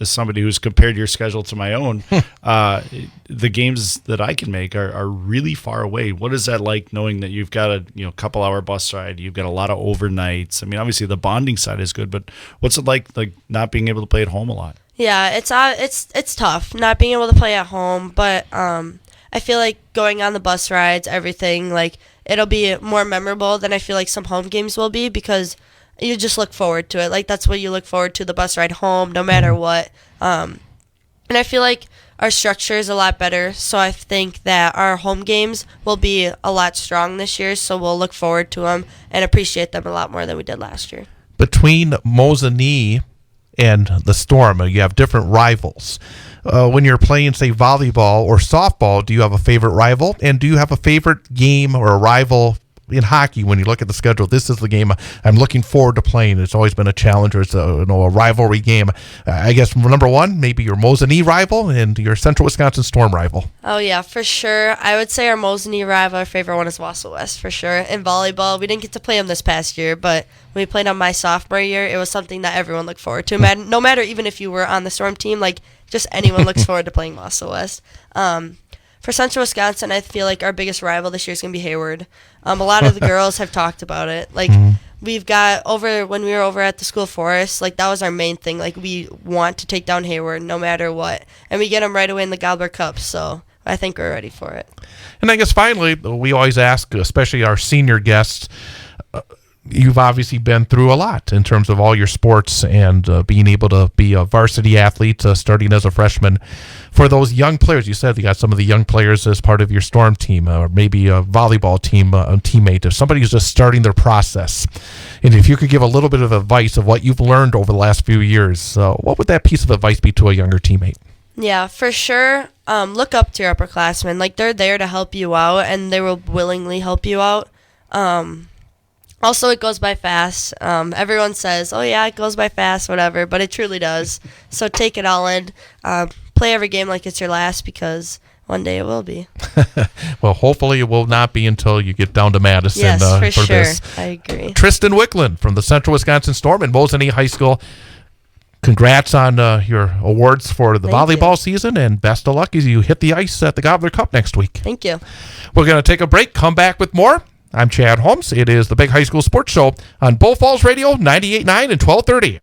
somebody who's compared your schedule to my own, the games that I can make are really far away. What is that like, knowing that you've got a couple hour bus ride, you've got a lot of overnights? I mean, obviously the bonding side is good, but what's it like not being able to play at home a lot? Yeah, it's tough not being able to play at home, but I feel like going on the bus rides, everything, like it'll be more memorable than I feel like some home games will be, because you just look forward to it. Like that's what you look forward to, the bus ride home, no matter what. And I feel like our structure is a lot better, so I think that our home games will be a lot strong this year, so we'll look forward to them and appreciate them a lot more than we did last year. Between Mosinee and the Storm, you have different rivals. When you're playing, say, volleyball or softball, do you have a favorite rival? And do you have a favorite game or a rival in hockey when you look at the schedule? This is the game I'm looking forward to playing. It's always been a challenge, or it's a rivalry game. I guess number one, maybe your Mosinee rival and your Central Wisconsin Storm rival. Oh, yeah, for sure. I would say our Mosinee rival, our favorite one, is Wausau West, for sure. In volleyball, we didn't get to play them this past year, but when we played on my sophomore year, it was something that everyone looked forward to. No matter even if you were on the Storm team, like just anyone looks forward to playing Wausau West. For Central Wisconsin, I feel like our biggest rival this year is going to be Hayward. A lot of the girls have talked about it. Like, we've got when we were over at the school forest, like, that was our main thing. Like, we want to take down Hayward no matter what. And we get them right away in the Gobbler Cup, so I think we're ready for it. And I guess finally, we always ask, especially our senior guests, you've obviously been through a lot in terms of all your sports and being able to be a varsity athlete starting as a freshman. For those young players, you said you got some of the young players as part of your Storm team, or maybe a volleyball team, a teammate. If somebody who's just starting their process, and if you could give a little bit of advice of what you've learned over the last few years, what would that piece of advice be to a younger teammate? Yeah, for sure. Look up to your upperclassmen. Like, they're there to help you out, and they will willingly help you out. Also, it goes by fast. Everyone says, oh, yeah, it goes by fast, whatever, but it truly does. So take it all in. Play every game like it's your last, because one day it will be. Well, hopefully it will not be until you get down to Madison. Yes, for sure. This. I agree. Tristan Wicklund from the Central Wisconsin Storm and Mosinee High School. congrats on your awards for the Thank volleyball you. season, and best of luck as you hit the ice at the Gobbler Cup next week. Thank you. We're going to take a break, come back with more. I'm Chad Holmes. It is the Big High School Sports Show on Bull Falls Radio, 98.9 and 1230.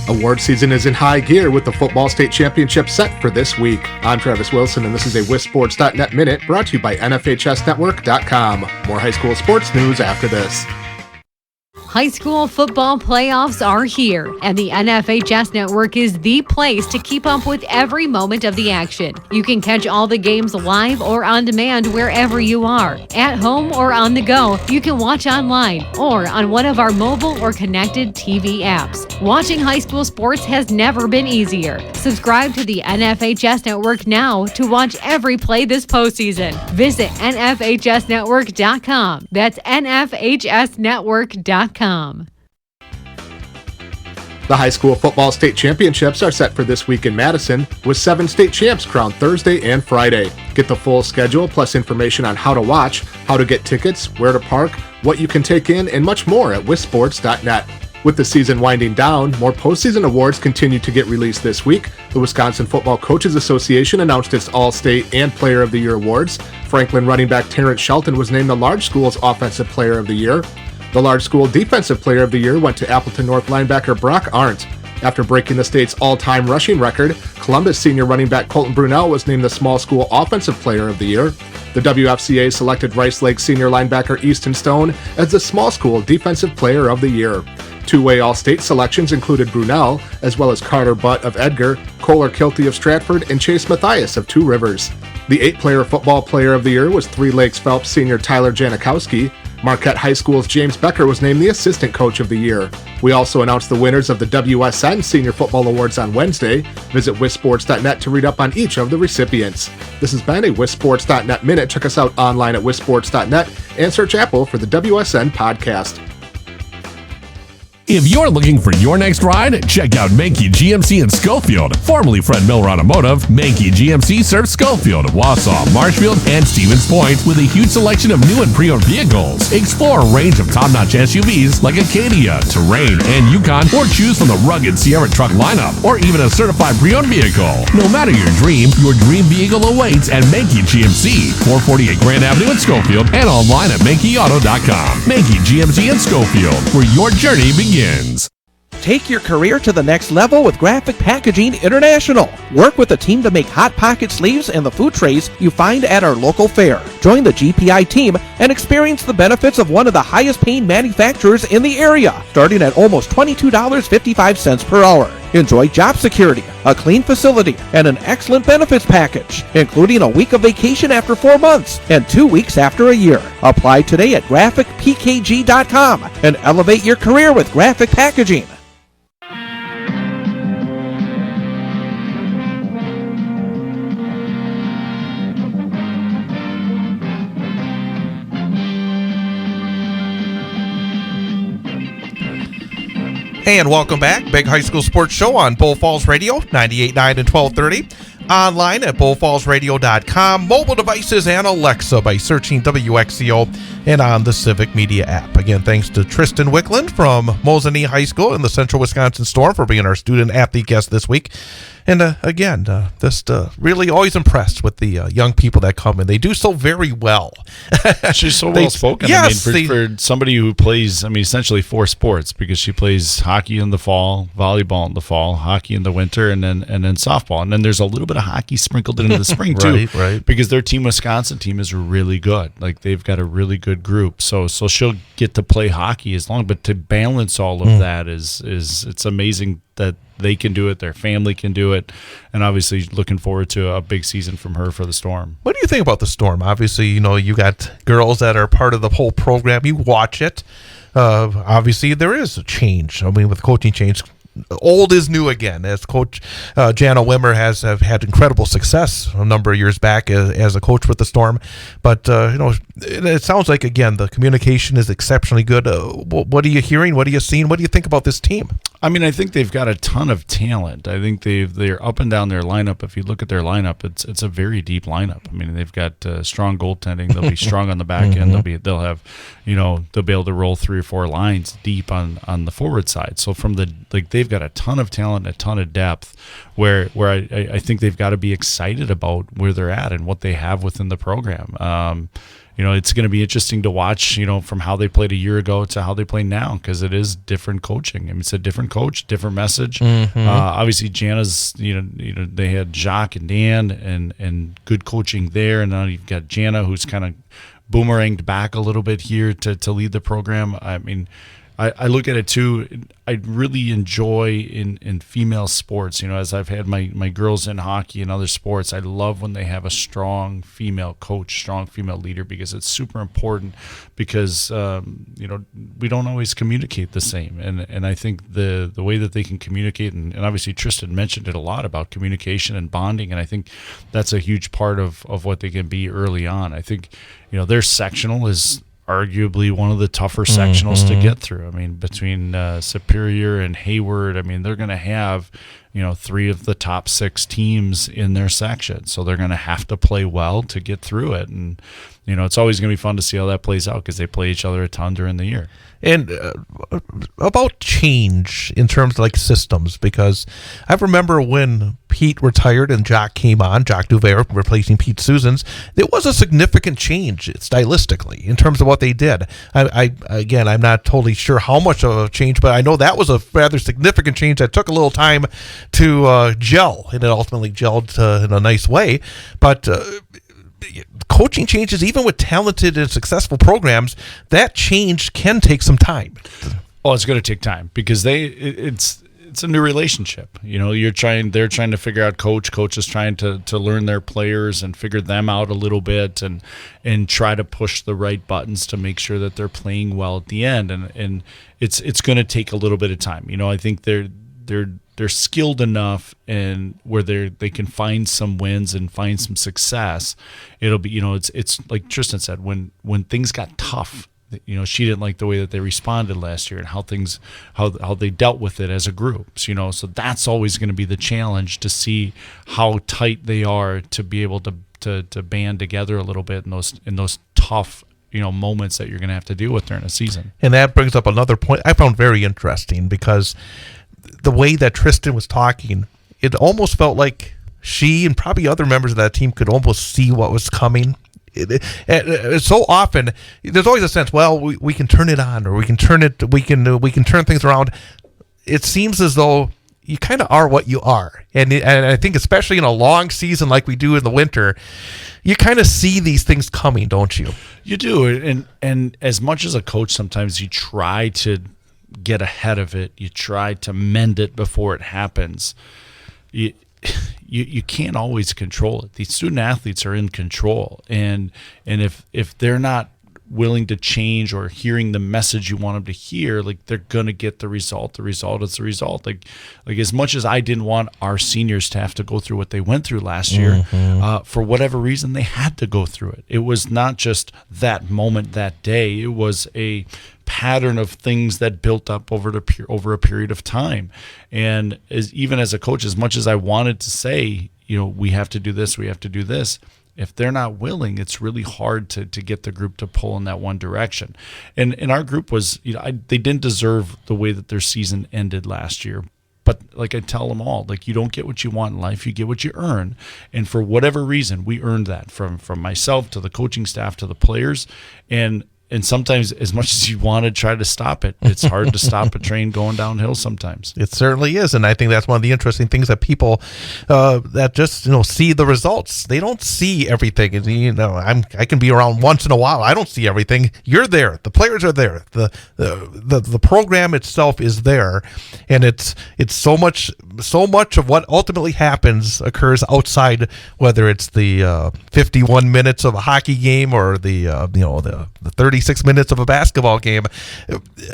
Award season is in high gear with the football state championship set for this week. I'm Travis Wilson, and this is a WisSports.net Minute brought to you by NFHSNetwork.com. More high school sports news after this. High school football playoffs are here, and the NFHS Network is the place to keep up with every moment of the action. You can catch all the games live or on demand wherever you are. At home or on the go, you can watch online or on one of our mobile or connected TV apps. Watching high school sports has never been easier. Subscribe to the NFHS Network now to watch every play this postseason. Visit NFHSNetwork.com. That's NFHSNetwork.com. The high school football state championships are set for this week in Madison, with 7 state champs crowned Thursday and Friday. Get the full schedule, plus information on how to watch, how to get tickets, where to park, what you can take in, and much more at WisSports.net. With the season winding down, more postseason awards continue to get released this week. The Wisconsin Football Coaches Association announced its All-State and Player of the Year awards. Franklin running back Terrence Shelton was named the Large School's Offensive Player of the Year. The Large School Defensive Player of the Year went to Appleton North linebacker Brock Arndt. After breaking the state's all-time rushing record, Columbus senior running back Colton Brunell was named the Small School Offensive Player of the Year. The WFCA selected Rice Lake senior linebacker Easton Stone as the Small School Defensive Player of the Year. Two-way All-State selections included Brunell, as well as Carter Butt of Edgar, Kohler Kilty of Stratford, and Chase Mathias of Two Rivers. The 8-player Football Player of the Year was Three Lakes Phelps senior Tyler Janikowski. Marquette High School's James Becker was named the Assistant Coach of the Year. We also announced the winners of the WSN Senior Football Awards on Wednesday. Visit WisSports.net to read up on each of the recipients. This has been a WisSports.net Minute. Check us out online at WisSports.net and search Apple for the WSN podcast. If you're looking for your next ride, check out Mankey GMC in Schofield. Formerly Fred Miller Automotive, Mankey GMC serves Schofield, Wausau, Marshfield, and Stevens Point with a huge selection of new and pre-owned vehicles. Explore a range of top-notch SUVs like Acadia, Terrain, and Yukon, or choose from the rugged Sierra truck lineup, or even a certified pre-owned vehicle. No matter your dream vehicle awaits at Mankey GMC, 448 Grand Avenue in Schofield, and online at MankeyAuto.com. Mankey GMC in Schofield, where your journey begins. Take your career to the next level with Graphic Packaging International. Work with the team to make Hot Pocket sleeves and the food trays you find at our local fair. Join the GPI team and experience the benefits of one of the highest paying manufacturers in the area, starting at almost $22.55 per hour. Enjoy job security, a clean facility, and an excellent benefits package, including a week of vacation after 4 months and 2 weeks after a year. Apply today at graphicpkg.com and elevate your career with Graphic Packaging. And welcome back. Big High School Sports Show on Bull Falls Radio, 98.9 and 1230. Online at bullfallsradio.com. Mobile devices and Alexa by searching WXCO and on the Civic Media app. Again, thanks to Tristan Wickland from Mosinee High School and the Central Wisconsin Storm for being our student athlete guest this week. And again, just really always impressed with the young people that come in. They do so very well. She's so well spoken. Yes, I mean, for somebody who plays, essentially 4 sports, because she plays hockey in the fall, volleyball in the fall, hockey in the winter, and then softball. And then there's a little bit of hockey sprinkled into the spring too, right. Because their Team Wisconsin team is really good. Like, they've got a really good group. So she'll get to play hockey but to balance all of that is it's amazing that they can do it, their family can do it, and obviously looking forward to a big season from her for the Storm. What do you think about the Storm? Obviously, you got girls that are part of the whole program. You watch it. Obviously, there is a change. With coaching change, old is new again. As Coach Jana Wimmer has had incredible success a number of years back as a coach with the Storm. But, it sounds like, again, the communication is exceptionally good. What are you hearing? What are you seeing? What do you think about this team? I mean, I think they've got a ton of talent. I think they're up and down their lineup. If you look at their lineup, it's a very deep lineup. I mean, they've got strong goaltending. They'll be strong on the back end. They'll have, they'll be able to roll 3 or 4 lines deep on the forward side. So they've got a ton of talent, and a ton of depth. Where I think they've got to be excited about where they're at and what they have within the program. It's going to be interesting to watch, from how they played a year ago to how they play now, because it is different coaching. I mean, it's a different coach, different message. Obviously, Jana's, they had Jacques and Dan and good coaching there, and now you've got Jana, who's kind of boomeranged back a little bit here to lead the program. I mean, I look at it too. I really enjoy in female sports, as I've had my girls in hockey and other sports, I love when they have a strong female coach, strong female leader, because it's super important, because, we don't always communicate the same. And I think the way that they can communicate, and obviously Tristan mentioned it a lot about communication and bonding, and I think that's a huge part of what they can be early on. I think, their sectional is arguably one of the tougher sectionals to get through. I mean, between Superior and Hayward, I mean, they're going to have, 3 of the top 6 teams in their section. So they're going to have to play well to get through it. And, it's always going to be fun to see how that plays out, because they play each other a ton during the year. And about change in terms of like systems, because I remember when Pete retired and Jacques came on, Jacques Duvert replacing Pete Susans, there was a significant change stylistically in terms of what they did. I'm not totally sure how much of a change, but I know that was a rather significant change that took a little time to gel, and it ultimately gelled in a nice way. But coaching changes, even with talented and successful programs, that change can take some time. Oh, it's going to take time, because it's a new relationship. They're trying to figure out coach is trying to learn their players and figure them out a little bit, and try to push the right buttons to make sure that they're playing well at the end. And it's going to take a little bit of time. I think they're skilled enough, and where they can find some wins and find some success. It'll be, it's like Tristan said, when things got tough, she didn't like the way that they responded last year, and how they dealt with it as a group. So that's always going to be the challenge, to see how tight they are to be able to band together a little bit in those tough moments that you're going to have to deal with during a season. And that brings up another point I found very interesting, because the way that Tristan was talking, it almost felt like she and probably other members of that team could almost see what was coming. So often, there's always a sense, well, we can turn it on, or we can turn things around. It seems as though you kind of are what you are, and I think especially in a long season like we do in the winter, you kind of see these things coming, don't you? You do, and as much as a coach, sometimes you try to get ahead of it. You try to mend it before it happens. You can't always control it. These student athletes are in control, and if they're not willing to change or hearing the message you want them to hear, like, they're gonna get the result. The result is the result. Like as much as I didn't want our seniors to have to go through what they went through last year, for whatever reason they had to go through it. It was not just that moment, that day. It was a pattern of things that built up over a period of time. And even as a coach, as much as I wanted to say, we have to do this, we have to do this, if they're not willing, it's really hard to get the group to pull in that one direction. And our group was, they didn't deserve the way that their season ended last year. But like I tell them all, like, you don't get what you want in life, you get what you earn. And for whatever reason, we earned that from myself to the coaching staff to the players. And sometimes, as much as you want to try to stop it, it's hard to stop a train going downhill sometimes. It certainly is. And I think that's one of the interesting things that people that just, see the results. They don't see everything. And, I can be around once in a while. I don't see everything. You're there. The players are there. The program itself is there. And it's so much of what ultimately happens occurs outside, whether it's the 51 minutes of a hockey game or the 36 minutes of a basketball game.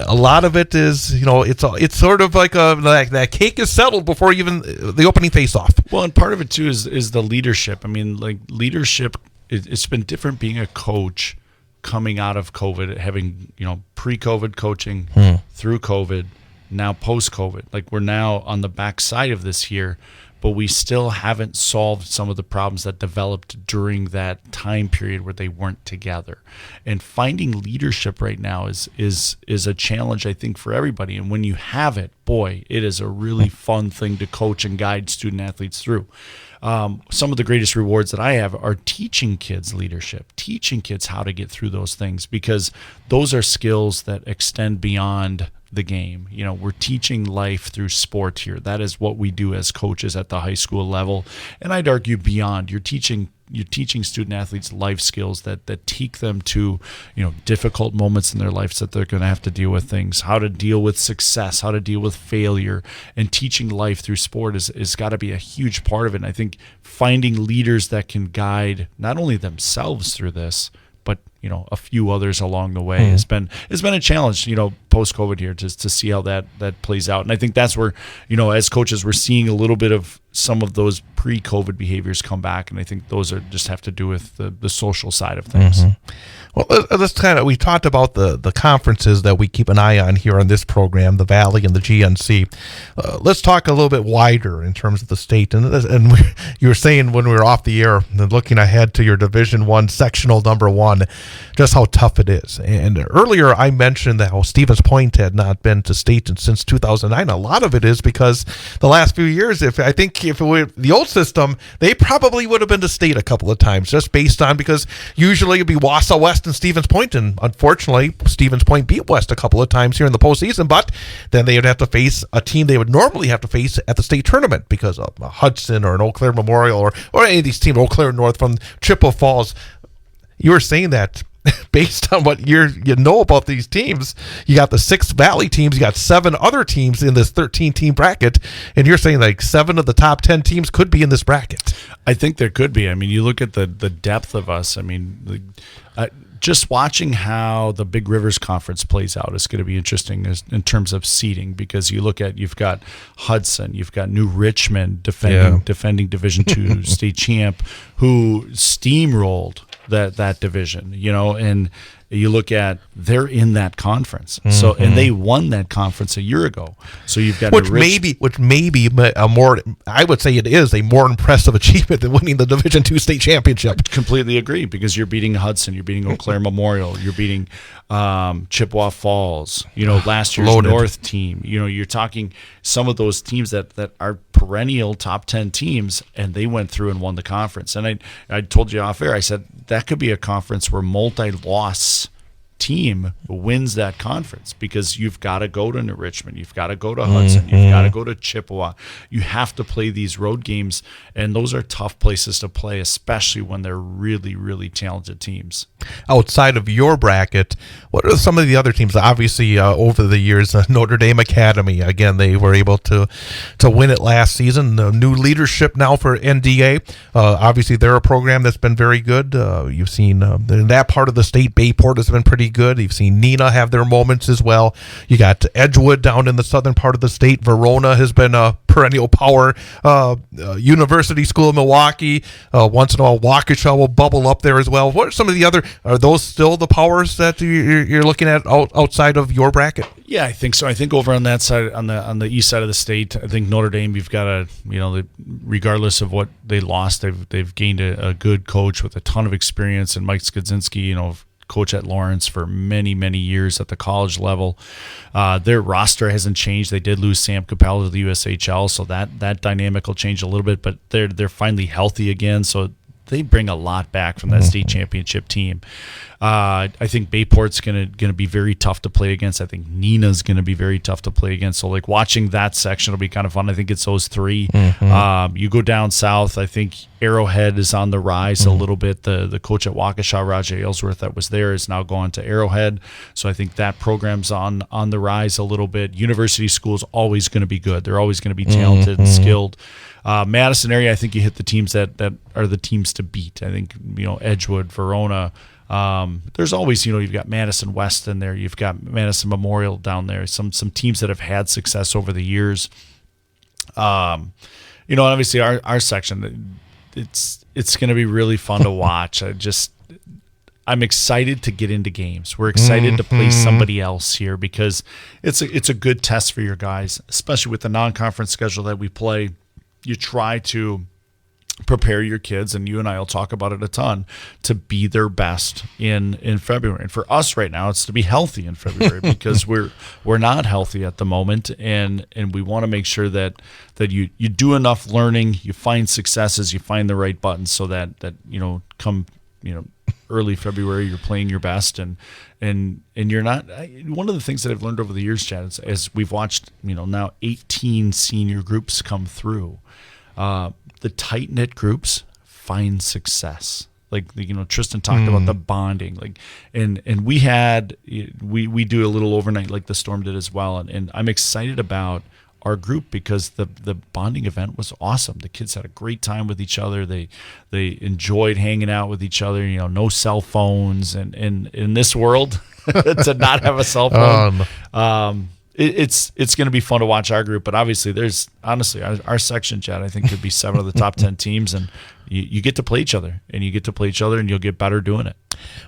A lot of it is, it's sort of like that cake is settled before even the opening face-off. Well, and part of it too is the leadership. I mean, like, leadership, it's been different being a coach coming out of COVID, having, pre-COVID coaching through COVID, now post-COVID. Like, we're now on the backside of this here, but we still haven't solved some of the problems that developed during that time period where they weren't together. And finding leadership right now is a challenge, I think, for everybody. And when you have it, boy, it is a really fun thing to coach and guide student athletes through. Some of the greatest rewards that I have are teaching kids leadership, teaching kids how to get through those things, because those are skills that extend beyond the game. You know, we're teaching life through sport here. That is what we do as coaches at the high school level. And I'd argue beyond. You're teaching student athletes life skills that take them to, you know, difficult moments in their lives that they're going to have to deal with things, how to deal with success, how to deal with failure, and teaching life through sport is got to be a huge part of it. And I think finding leaders that can guide not only themselves through this, but, you know, a few others along the way has been a challenge, you know, post-COVID here, just to see how that plays out. And I think that's where, you know, as coaches, we're seeing a little bit of some of those pre-COVID behaviors come back, and I think those are just have to do with the social side of things. Well, let's we talked about the conferences that we keep an eye on here on this program, the Valley and the GNC. Let's talk a little bit wider in terms of the state. And you were saying when we were off the air, looking ahead to your Division I sectional number 1, just how tough it is. And earlier I mentioned that how Stevens Point had not been to state since 2009. A lot of it is because the last few years, if it were the old system, they probably would have been to state a couple of times, just based on, because usually it'd be Wausau West and Stevens Point, and unfortunately Stevens Point beat West a couple of times here in the postseason, but then they would have to face a team they would normally have to face at the state tournament because of Hudson or an Eau Claire Memorial or any of these teams, Eau Claire North from Chippewa Falls. You were saying that based on what you know about these teams, you got the 6 Valley teams, you got 7 other teams in this 13-team bracket, and you're saying like 7 of the top 10 teams could be in this bracket. I think there could be. I mean, you look at the depth of us. I mean, just watching how the Big Rivers Conference plays out is going to be interesting in terms of seeding, because you look at, you've got Hudson, you've got New Richmond defending Division II state champ, who steamrolled that division, you know, and you look at, they're in that conference. So, and they won that conference a year ago. So you've got which may be a more, I would say it is a more impressive achievement than winning the Division II state championship. Completely agree, because you're beating Hudson, you're beating Eau Claire Memorial, you're beating Chippewa Falls, you know, last year's North team. You know, you're talking some of those teams that are perennial top 10 teams, and they went through and won the conference. And I told you off air, I said that could be a conference where multi-loss team wins that conference, because you've got to go to New Richmond, you've got to go to Hudson, you've got to go to Chippewa. You have to play these road games, and those are tough places to play, especially when they're really, really talented teams. Outside of your bracket, what are some of the other teams? Obviously, over the years, Notre Dame Academy, again, they were able to win it last season. New leadership now for NDA. Obviously, they're a program that's been very good. You've seen in that part of the state, Bayport has been pretty good. You've seen Neenah have their moments as well. You got Edgewood down in the southern part of the state. Verona has been a perennial power. University School of Milwaukee. Once in a while, Waukesha will bubble up there as well. What are some of the other? Are those still the powers that you're looking at outside of your bracket? Yeah, I think so. I think over on that side, on the east side of the state, I think Notre Dame, you've got a, you know, regardless of what they lost, they've gained a good coach with a ton of experience, and Mike Skudzinski, you know, coach at Lawrence for many, many years at the college level. Their roster hasn't changed. They did lose Sam Capello to the USHL, so that dynamic will change a little bit, but they're finally healthy again, so they bring a lot back from that state championship team. I think Bayport's gonna be very tough to play against. I think Neenah's gonna be very tough to play against. So like watching that section will be kind of fun. I think it's those 3. You go down south, I think Arrowhead is on the rise a little bit. The coach at Waukesha, Rajay Aylesworth, that was there, is now going to Arrowhead. So I think that program's on the rise a little bit. University School's always going to be good. They're always going to be talented and skilled. Madison area, I think you hit the teams that are the teams to beat. I think, you know, Edgewood, Verona. There's always, you know, you've got Madison West in there. You've got Madison Memorial down there. Some teams that have had success over the years. You know, obviously our section, it's going to be really fun to watch. I'm excited to get into games. We're excited to play somebody else here because it's a good test for your guys, especially with the non-conference schedule that we play. You try to prepare your kids, and you and I will talk about it a ton, to be their best in February. And for us right now, it's to be healthy in February because we're not healthy at the moment, and we want to make sure that you do enough learning, you find successes, you find the right buttons so that come early February you're playing your best, and you're not. One of the things that I've learned over the years, Chad, is we've watched now 18 senior groups come through. The tight-knit groups find success. Like Tristan talked about the bonding, and we do a little overnight like the Storm did as well, and I'm excited about our group because the bonding event was awesome. The kids had a great time with each other. They enjoyed hanging out with each other. No cell phones, and in this world to not have a cell phone. It's going to be fun to watch our group, but obviously there's our section, Chad, I think could be 7 of the top 10 teams, and you get to play each other, and you'll get better doing it.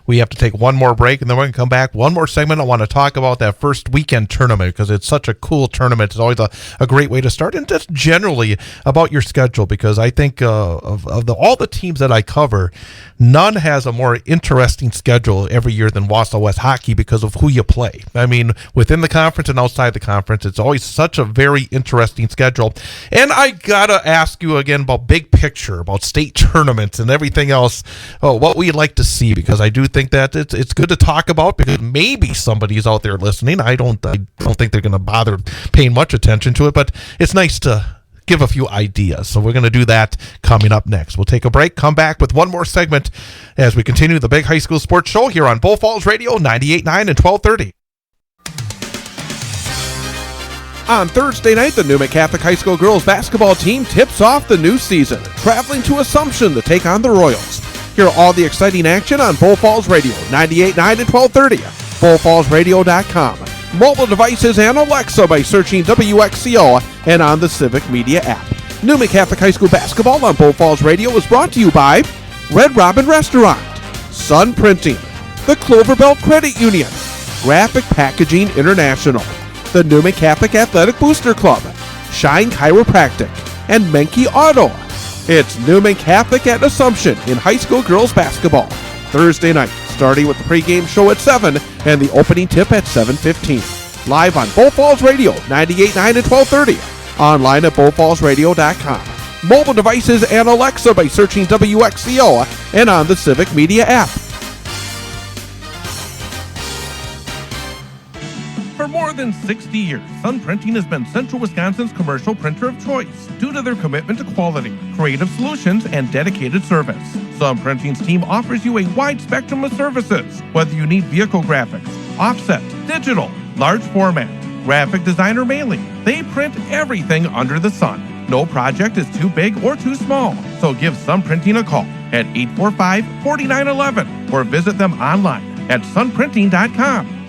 We have to take one more break, and then we're going to come back. One more segment. I want to talk about that first weekend tournament because it's such a cool tournament. It's always a great way to start, and just generally about your schedule, because I think of all the teams that I cover, none has a more interesting schedule every year than Wausau West hockey because of who you play. I mean, within the conference and outside the conference, it's always such a very interesting schedule. And I got to ask you again about big picture, about state tournaments and everything else, what we'd like to see, because I do think that it's good to talk about, because maybe somebody's out there listening. I don't think they're going to bother paying much attention to it, but it's nice to give a few ideas. So we're going to do that coming up next. We'll take a break, come back with one more segment as we continue the Big High School Sports Show here on Bull Falls Radio 98.9 and 1230. On Thursday night, the Newman Catholic High School girls basketball team tips off the new season, traveling to Assumption to take on the Royals. Hear all the exciting action on Bull Falls Radio 98.9 and 1230, bullfallsradio.com, mobile devices, and Alexa by searching WXCO and on the Civic Media app. Newman Catholic High School basketball on Bull Falls Radio is brought to you by Red Robin Restaurant, Sun Printing, the Cloverbelt Credit Union, Graphic Packaging International, the Newman Catholic Athletic Booster Club, Shine Chiropractic, and Menke Auto. It's Newman Catholic at Assumption in high school girls basketball. Thursday night, starting with the pregame show at 7 and the opening tip at 7:15. Live on Bull Falls Radio 98.9 and 1230. Online at bullfallsradio.com. Mobile devices and Alexa by searching WXCO and on the Civic Media app. For more than 60 years, Sun Printing has been Central Wisconsin's commercial printer of choice due to their commitment to quality, creative solutions, and dedicated service. Sun Printing's team offers you a wide spectrum of services, whether you need vehicle graphics, offset, digital, large format, graphic design, or mailing. They print everything under the sun. No project is too big or too small, so give Sun Printing a call at 845-4911 or visit them online at sunprinting.com.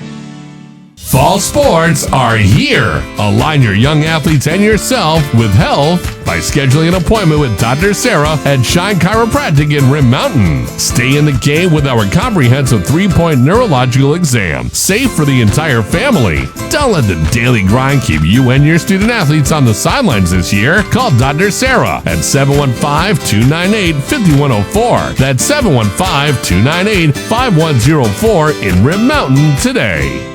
Fall sports are here. Align your young athletes and yourself with health by scheduling an appointment with Dr. Sarah at Shine Chiropractic in Rim Mountain. Stay in the game with our comprehensive 3-point neurological exam, safe for the entire family. Don't let the daily grind keep you and your student athletes on the sidelines this year. Call Dr. Sarah at 715-298-5104. That's 715-298-5104 in Rim Mountain today.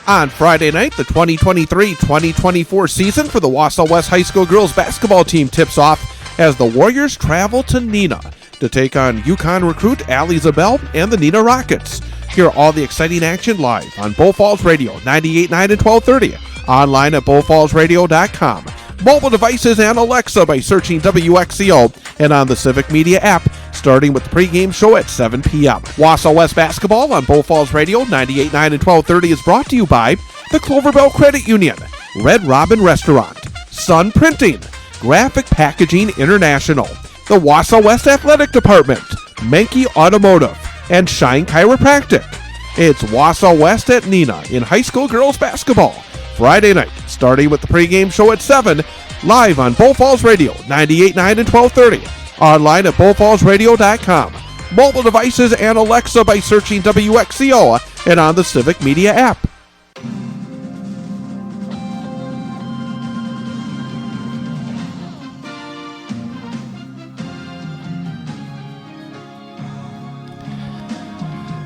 On Friday night, the 2023-2024 season for the Wausau West High School girls basketball team tips off as the Warriors travel to Neenah to take on Yukon recruit Allie Zabel and the Neenah Rockets. Hear all the exciting action live on Bull Falls Radio 98.9 and 1230, online at bullfallsradio.com, mobile devices and Alexa by searching WXCO and on the Civic Media app, starting with the pregame show at 7 p.m. Wausau West basketball on Bull Falls Radio 98.9 and 1230 is brought to you by the Cloverbelt Credit Union, Red Robin Restaurant, Sun Printing, Graphic Packaging International, the Wausau West Athletic Department, Menke Automotive, and Shine Chiropractic. It's Wausau West at Neenah in high school girls basketball. Friday night, starting with the pregame show at 7, live on Bull Falls Radio 98.9 and 1230. Online at bullfallsradio.com, mobile devices, and Alexa by searching WXCO and on the Civic Media app.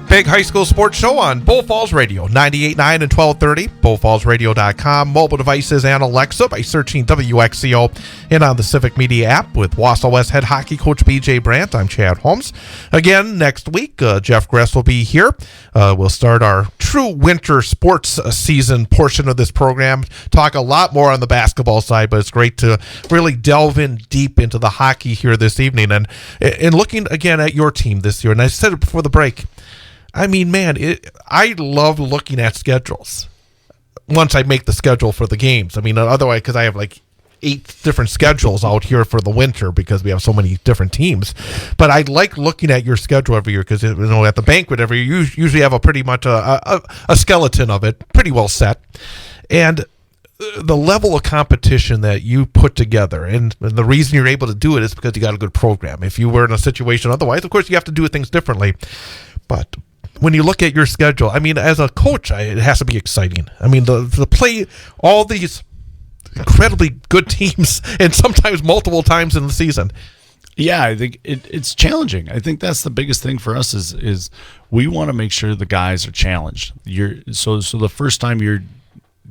Big High School Sports Show on Bull Falls Radio, 98.9 and 1230, bullfallsradio.com, mobile devices, and Alexa by searching WXCO and on the Civic Media app with Wausau West head hockey coach BJ Brandt. I'm Chad Holmes. Again, next week, Jeff Gress will be here. We'll start our true winter sports season portion of this program, talk a lot more on the basketball side, but it's great to really delve in deep into the hockey here this evening. And looking again at your team this year, and I said it before the break, I mean, man, I love looking at schedules once I make the schedule for the games. I mean, otherwise, because I have like 8 different schedules out here for the winter because we have so many different teams. But I like looking at your schedule every year because, at the banquet every year, you usually have a pretty much a skeleton of it, pretty well set. And the level of competition that you put together, and the reason you're able to do it is because you got a good program. If you were in a situation otherwise, of course, you have to do things differently. But when you look at your schedule, I mean, as a coach, it has to be exciting. I mean, to play all these incredibly good teams and sometimes multiple times in the season. Yeah, I think it's challenging. I think that's the biggest thing for us is we want to make sure the guys are challenged. So the first time you're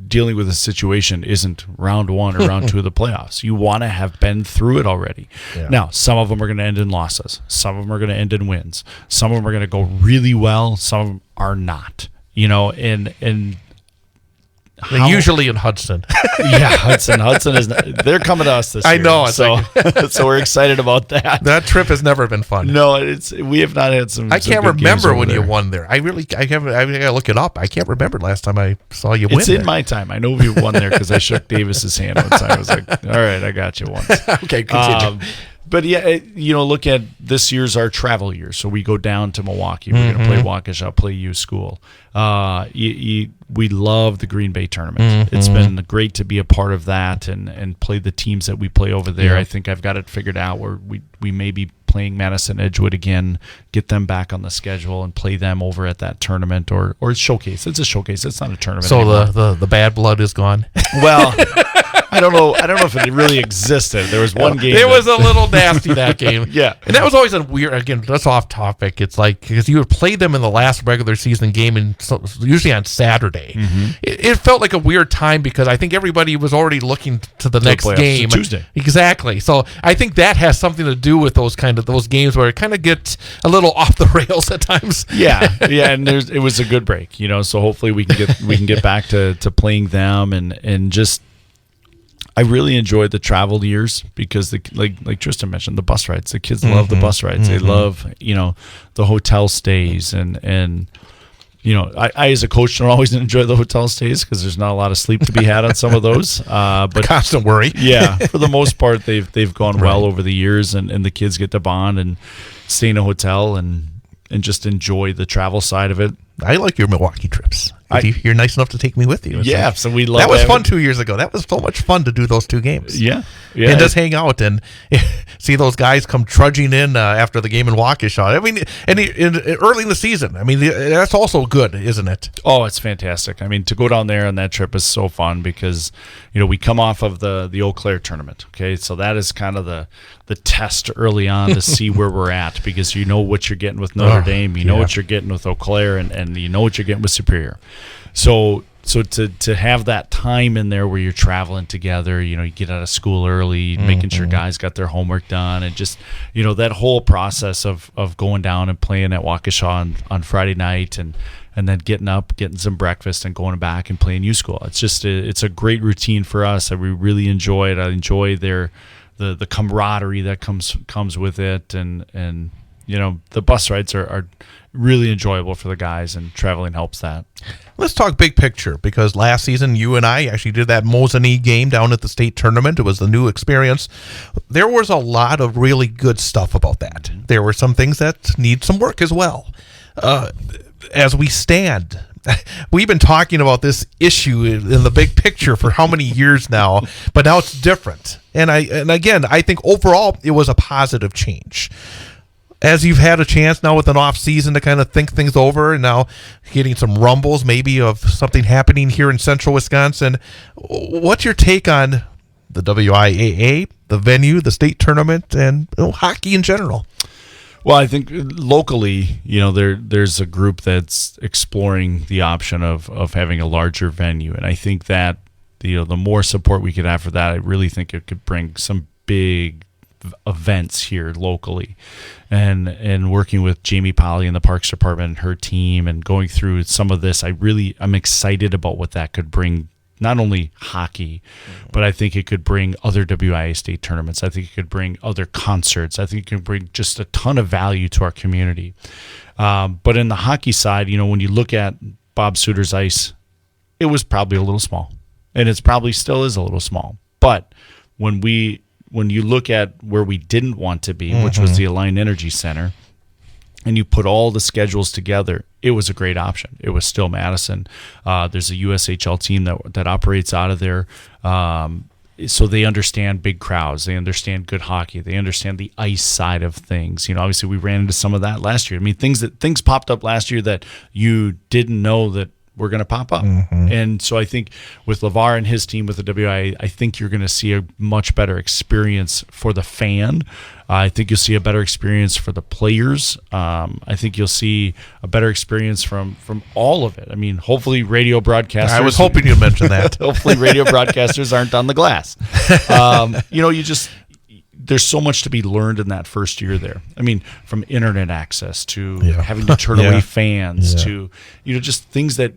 dealing with a situation isn't round 1 or round 2 of the playoffs. You want to have been through it already. Yeah. Now, some of them are going to end in losses. Some of them are going to end in wins. Some of them are going to go really well. Some of them are not. And usually in Hudson. Yeah, Hudson is. They're coming to us this year. I know. So we're excited about that. That trip has never been fun. No, we have not had some. I can't remember when you won there. I gotta look it up. I can't remember last time I saw you win. It's in my time. I know we won there because I shook Davis's hand one time. I was like, all right, I got you once. Okay, continue. But yeah, look at this year's our travel year. So we go down to Milwaukee. We're going to play Waukesha, play U School. We love the Green Bay tournament. It's been great to be a part of that and play the teams that we play over there. Yeah. I think I've got it figured out where we may be playing Madison Edgewood again, get them back on the schedule and play them over at that tournament or showcase. It's a showcase. It's not a tournament. So the bad blood is gone. Well, I don't know if it really existed. There was one game. It was a little nasty, that game. Yeah. And that was always a weird, again, that's off topic. It's like, because you would play them in the last regular season game, and usually on Saturday. It felt like a weird time because I think everybody was already looking to the next game. Tuesday. Exactly. So I think that has something to do with those games where it kind of gets a little off the rails at times. Yeah. And it was a good break, so hopefully we can get back to playing them and just. I really enjoyed the travel years because, like Tristan mentioned, the bus rides. The kids love the bus rides. They love, the hotel stays. And I as a coach don't always enjoy the hotel stays because there's not a lot of sleep to be had on some of those. But constant worry. Yeah, for the most part, they've gone well over the years, and the kids get to bond and stay in a hotel and just enjoy the travel side of it. I like your Milwaukee trips. You're nice enough to take me with you. Yeah, so we love that. Was fun 2 years ago. That was so much fun to do those 2 games. Yeah. And just hang out and see those guys come trudging in after the game in Waukesha. I mean, and early in the season. I mean, that's also good, isn't it? Oh, it's fantastic. I mean, to go down there on that trip is so fun because we come off of the Eau Claire tournament. Okay, so that is kind of the test early on to see where we're at because you know what you're getting with Notre Dame, you know what you're getting with Eau Claire, and you know what you're getting with Superior. So to have that time in there where you're traveling together, you get out of school early, making sure guys got their homework done, and just that whole process of going down and playing at Waukesha on Friday night and then getting up, getting some breakfast, and going back and playing U School. It's just it's a great routine for us. We really enjoy it. I enjoy the camaraderie that comes with it, and the bus rides are really enjoyable for the guys, and traveling helps that. Let's talk big picture, because last season you and I actually did that Mosinee game down at the state tournament. It was the new experience. There was a lot of really good stuff about that. There were some things that need some work as well. As we stand, we've been talking about this issue in the big picture for how many years now, but now it's different. And again, I think overall it was a positive change. as you've had a chance now with an off season to kind of think things over, and now getting some rumbles maybe of something happening here in central Wisconsin, what's your take on the WIAA, the venue, the state tournament, and hockey in general? Well, I think locally, there's a group that's exploring the option of having a larger venue, and I think that the more support we could have for that, I really think it could bring some big events here locally, and working with Jamie Polly in the Parks Department and her team and going through some of this, I'm excited about what that could bring. Not only hockey, but I think it could bring other WIA state tournaments. I think it could bring other concerts. I think it could bring just a ton of value to our community. But in the hockey side, when you look at Bob Suter's ice, it was probably a little small, and it's probably still is a little small. But when you look at where we didn't want to be, which was the Alliant Energy Center, and you put all the schedules together, it was a great option. It was still Madison. There's a USHL team that operates out of there. So they understand big crowds. They understand good hockey. They understand the ice side of things. Obviously we ran into some of that last year. I mean, things popped up last year that you didn't know that were going to pop up. And so I think with LeVar and his team with the WIA, I think you're going to see a much better experience for the fan. I think you'll see a better experience for the players. I think you'll see a better experience from all of it. I mean, hopefully radio broadcasters. I was hoping you'd mention that. Hopefully radio broadcasters aren't on the glass. There's so much to be learned in that first year there. I mean, from internet access to having to turn away fans to, just things that,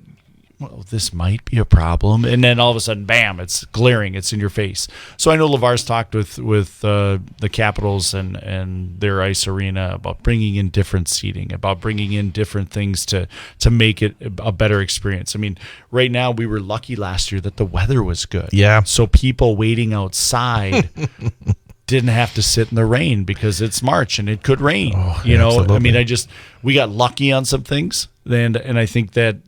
this might be a problem. And then all of a sudden, bam, it's glaring. It's in your face. So I know LeVar's talked with the Capitals and their ice arena about bringing in different seating, about bringing in different things to make it a better experience. I mean, right now we were lucky last year that the weather was good. Yeah. So people waiting outside didn't have to sit in the rain because it's March and it could rain. Absolutely. I mean, we got lucky on some things, and I think that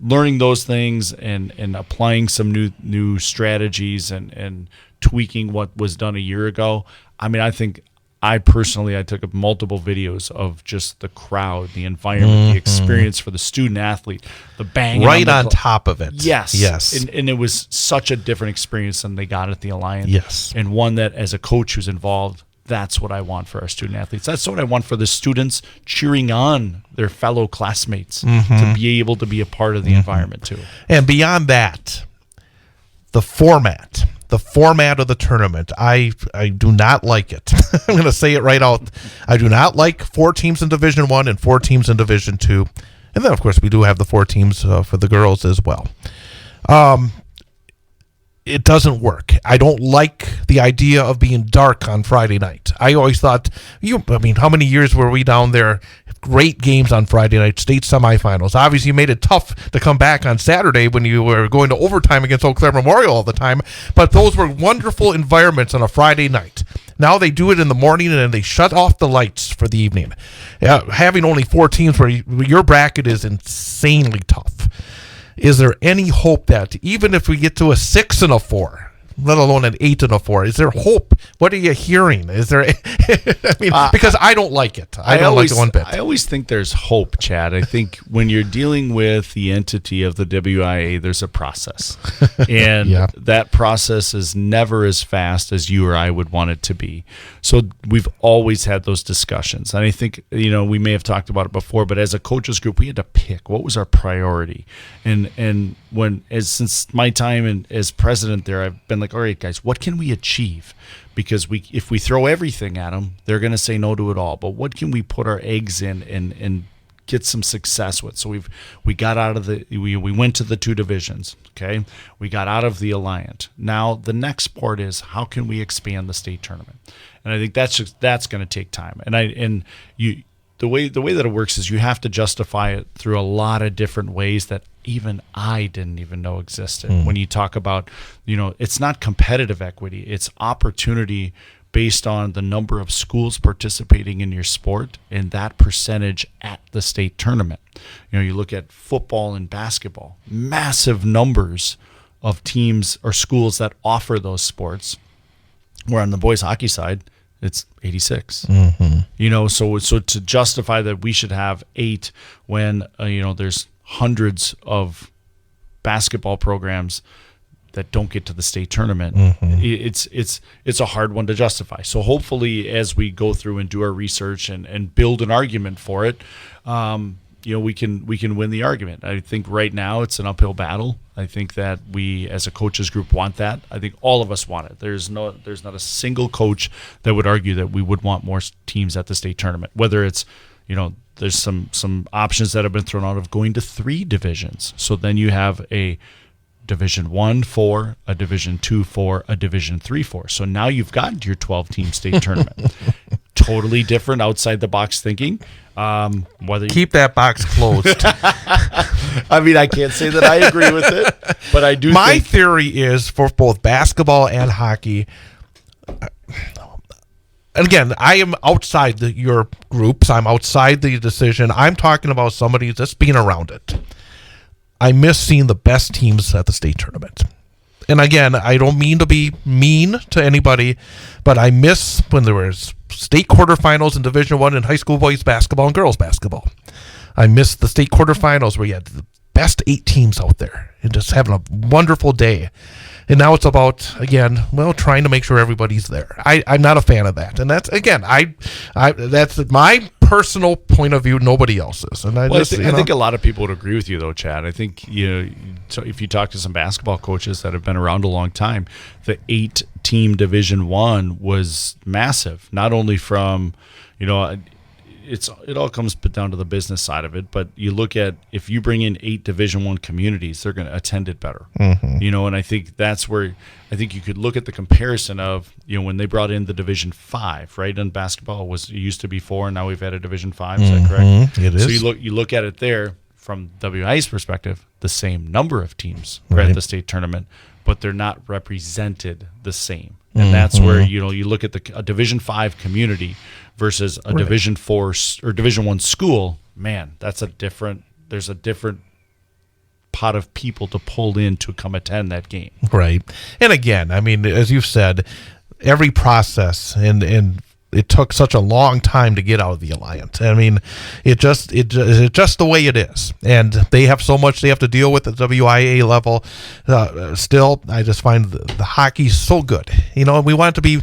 learning those things and applying some new strategies and tweaking what was done a year ago. I mean, I think I took multiple videos of just the crowd, the environment, the experience for the student athlete, the bang right on top of it. Yes. And it was such a different experience than they got at the Alliant. Yes. And one that, as a coach who's involved, that's what I want for our student athletes. That's what I want for the students cheering on their fellow classmates to be able to be a part of the environment too. And beyond that, the format of the tournament, I do not like it. I'm going to say it right out. I do not like 4 teams in Division 1 and 4 teams in Division 2. And then, of course, we do have the 4 teams for the girls as well. It doesn't work. I don't like the idea of being dark on Friday night. I always thought, how many years were we down there? Great games on Friday night, state semifinals. Obviously, you made it tough to come back on Saturday when you were going to overtime against Eau Claire Memorial all the time. But those were wonderful environments on a Friday night. Now they do it in the morning and then they shut off the lights for the evening. Having only 4 teams where your bracket is insanely tough. Is there any hope that even if we get to a 6 and a 4, let alone an 8 and a 4, is there hope? What are you hearing? Is there? Because I don't like it. I don't like it one bit. I always think there's hope, Chad. I think when you're dealing with the entity of the WIA, there's a process, and that process is never as fast as you or I would want it to be. So we've always had those discussions, and I think we may have talked about it before, but as a coaches group, we had to pick what was our priority, and since my time as president there, I've been like, all right, guys, what can we achieve? Because if we throw everything at them, they're going to say no to it all. But what can we put our eggs in and get some success with? So we got out of we went to the 2 divisions. Okay, we got out of the Alliant. Now the next part is how can we expand the state tournament? And I think that's going to take time. The way that it works is you have to justify it through a lot of different ways that even I didn't even know existed. When you talk about, it's not competitive equity, it's opportunity based on the number of schools participating in your sport and that percentage at the state tournament. You look at football and basketball, massive numbers of teams or schools that offer those sports. Where on the boys hockey side, it's 86. Mm-hmm. You know, so to justify that we should have 8 when there's hundreds of basketball programs that don't get to the state tournament, it's a hard one to justify. So hopefully, as we go through and do our research and build an argument for it, we can win the argument. I think right now it's an uphill battle. I think that we, as a coaches group, want that. I think all of us want it. There's not a single coach that would argue that we would want more teams at the state tournament. Whether it's, there's some options that have been thrown out of going to 3 divisions. So then you have a Division 1 4, a Division 2 4, a Division 3 4. So now you've got your 12-team state tournament. Totally different, outside the box thinking. Keep that box closed. I mean, I can't say that I agree with it, but I do. My theory is for both basketball and hockey. And again, I am outside your groups. I'm outside the decision. I'm talking about somebody that's being around it. I miss seeing the best teams at the state tournament. And again, I don't mean to be mean to anybody, but I miss when there was state quarterfinals in Division I in high school boys basketball and girls basketball. I miss the state quarterfinals where you had the best 8 teams out there and just having a wonderful day. And now it's about, again, trying to make sure everybody's there. I'm not a fan of that. And that's, again, that's my personal point of view, nobody else's. And I think a lot of people would agree with you, though, Chad. I think, so if you talk to some basketball coaches that have been around a long time, the 8-team Division I was massive, not only from, it all comes down to the business side of it, but you look at, if you bring in 8 Division I communities, they're going to attend it better. And I think that's where I think you could look at the comparison of, when they brought in the Division 5, right? And basketball it used to be 4, and now we've had a Division 5. Is that correct? It is. So you look at it there from WI's perspective, the same number of teams are at the state tournament, but they're not represented the same. And that's where, you look at a Division 5 community versus a Division 4 or Division 1 school, man, there's a different pot of people to pull in to come attend that game. Right. And again, I mean, as you've said, every process and it took such a long time to get out of the alliance. I mean, it's just the way it is, and they have so much they have to deal with at the WIA level. Still, I just find the hockey so good. We want it to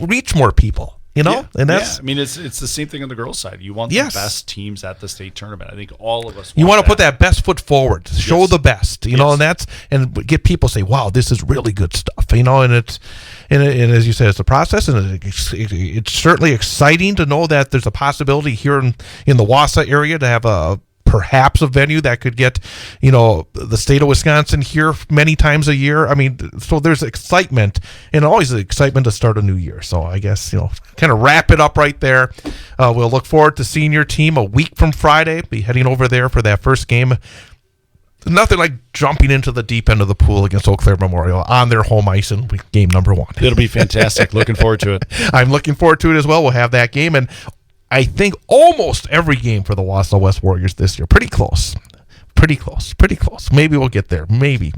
reach more people. And that's. I mean, it's the same thing on the girls' side. You want the best teams at the state tournament. I think all of us. You want to put that best foot forward, show the best. And get people to say, "Wow, this is really good stuff." And it's. And as you said, it's a process, and it's certainly exciting to know that there's a possibility here in the Wausau area to have perhaps a venue that could get, the state of Wisconsin here many times a year. I mean, so there's excitement, and always excitement to start a new year. So I guess, kind of wrap it up right there. We'll look forward to seeing your team a week from Friday. Be heading over there for that first game. Nothing like jumping into the deep end of the pool against Eau Claire Memorial on their home ice in game number 1. It'll be fantastic. Looking forward to it. I'm looking forward to it as well. We'll have that game, and I think almost every game for the Wausau West Warriors this year. Pretty close. Maybe we'll get there. Maybe.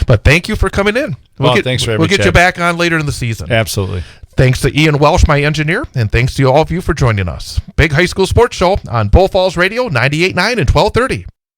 But thank you for coming in. Thanks for having me, We'll get Chad. you back on later in the season. Absolutely. Thanks to Ian Welsh, my engineer, and thanks to all of you for joining us. Big High School Sports Show on Bull Falls Radio, 98.9 and 1230.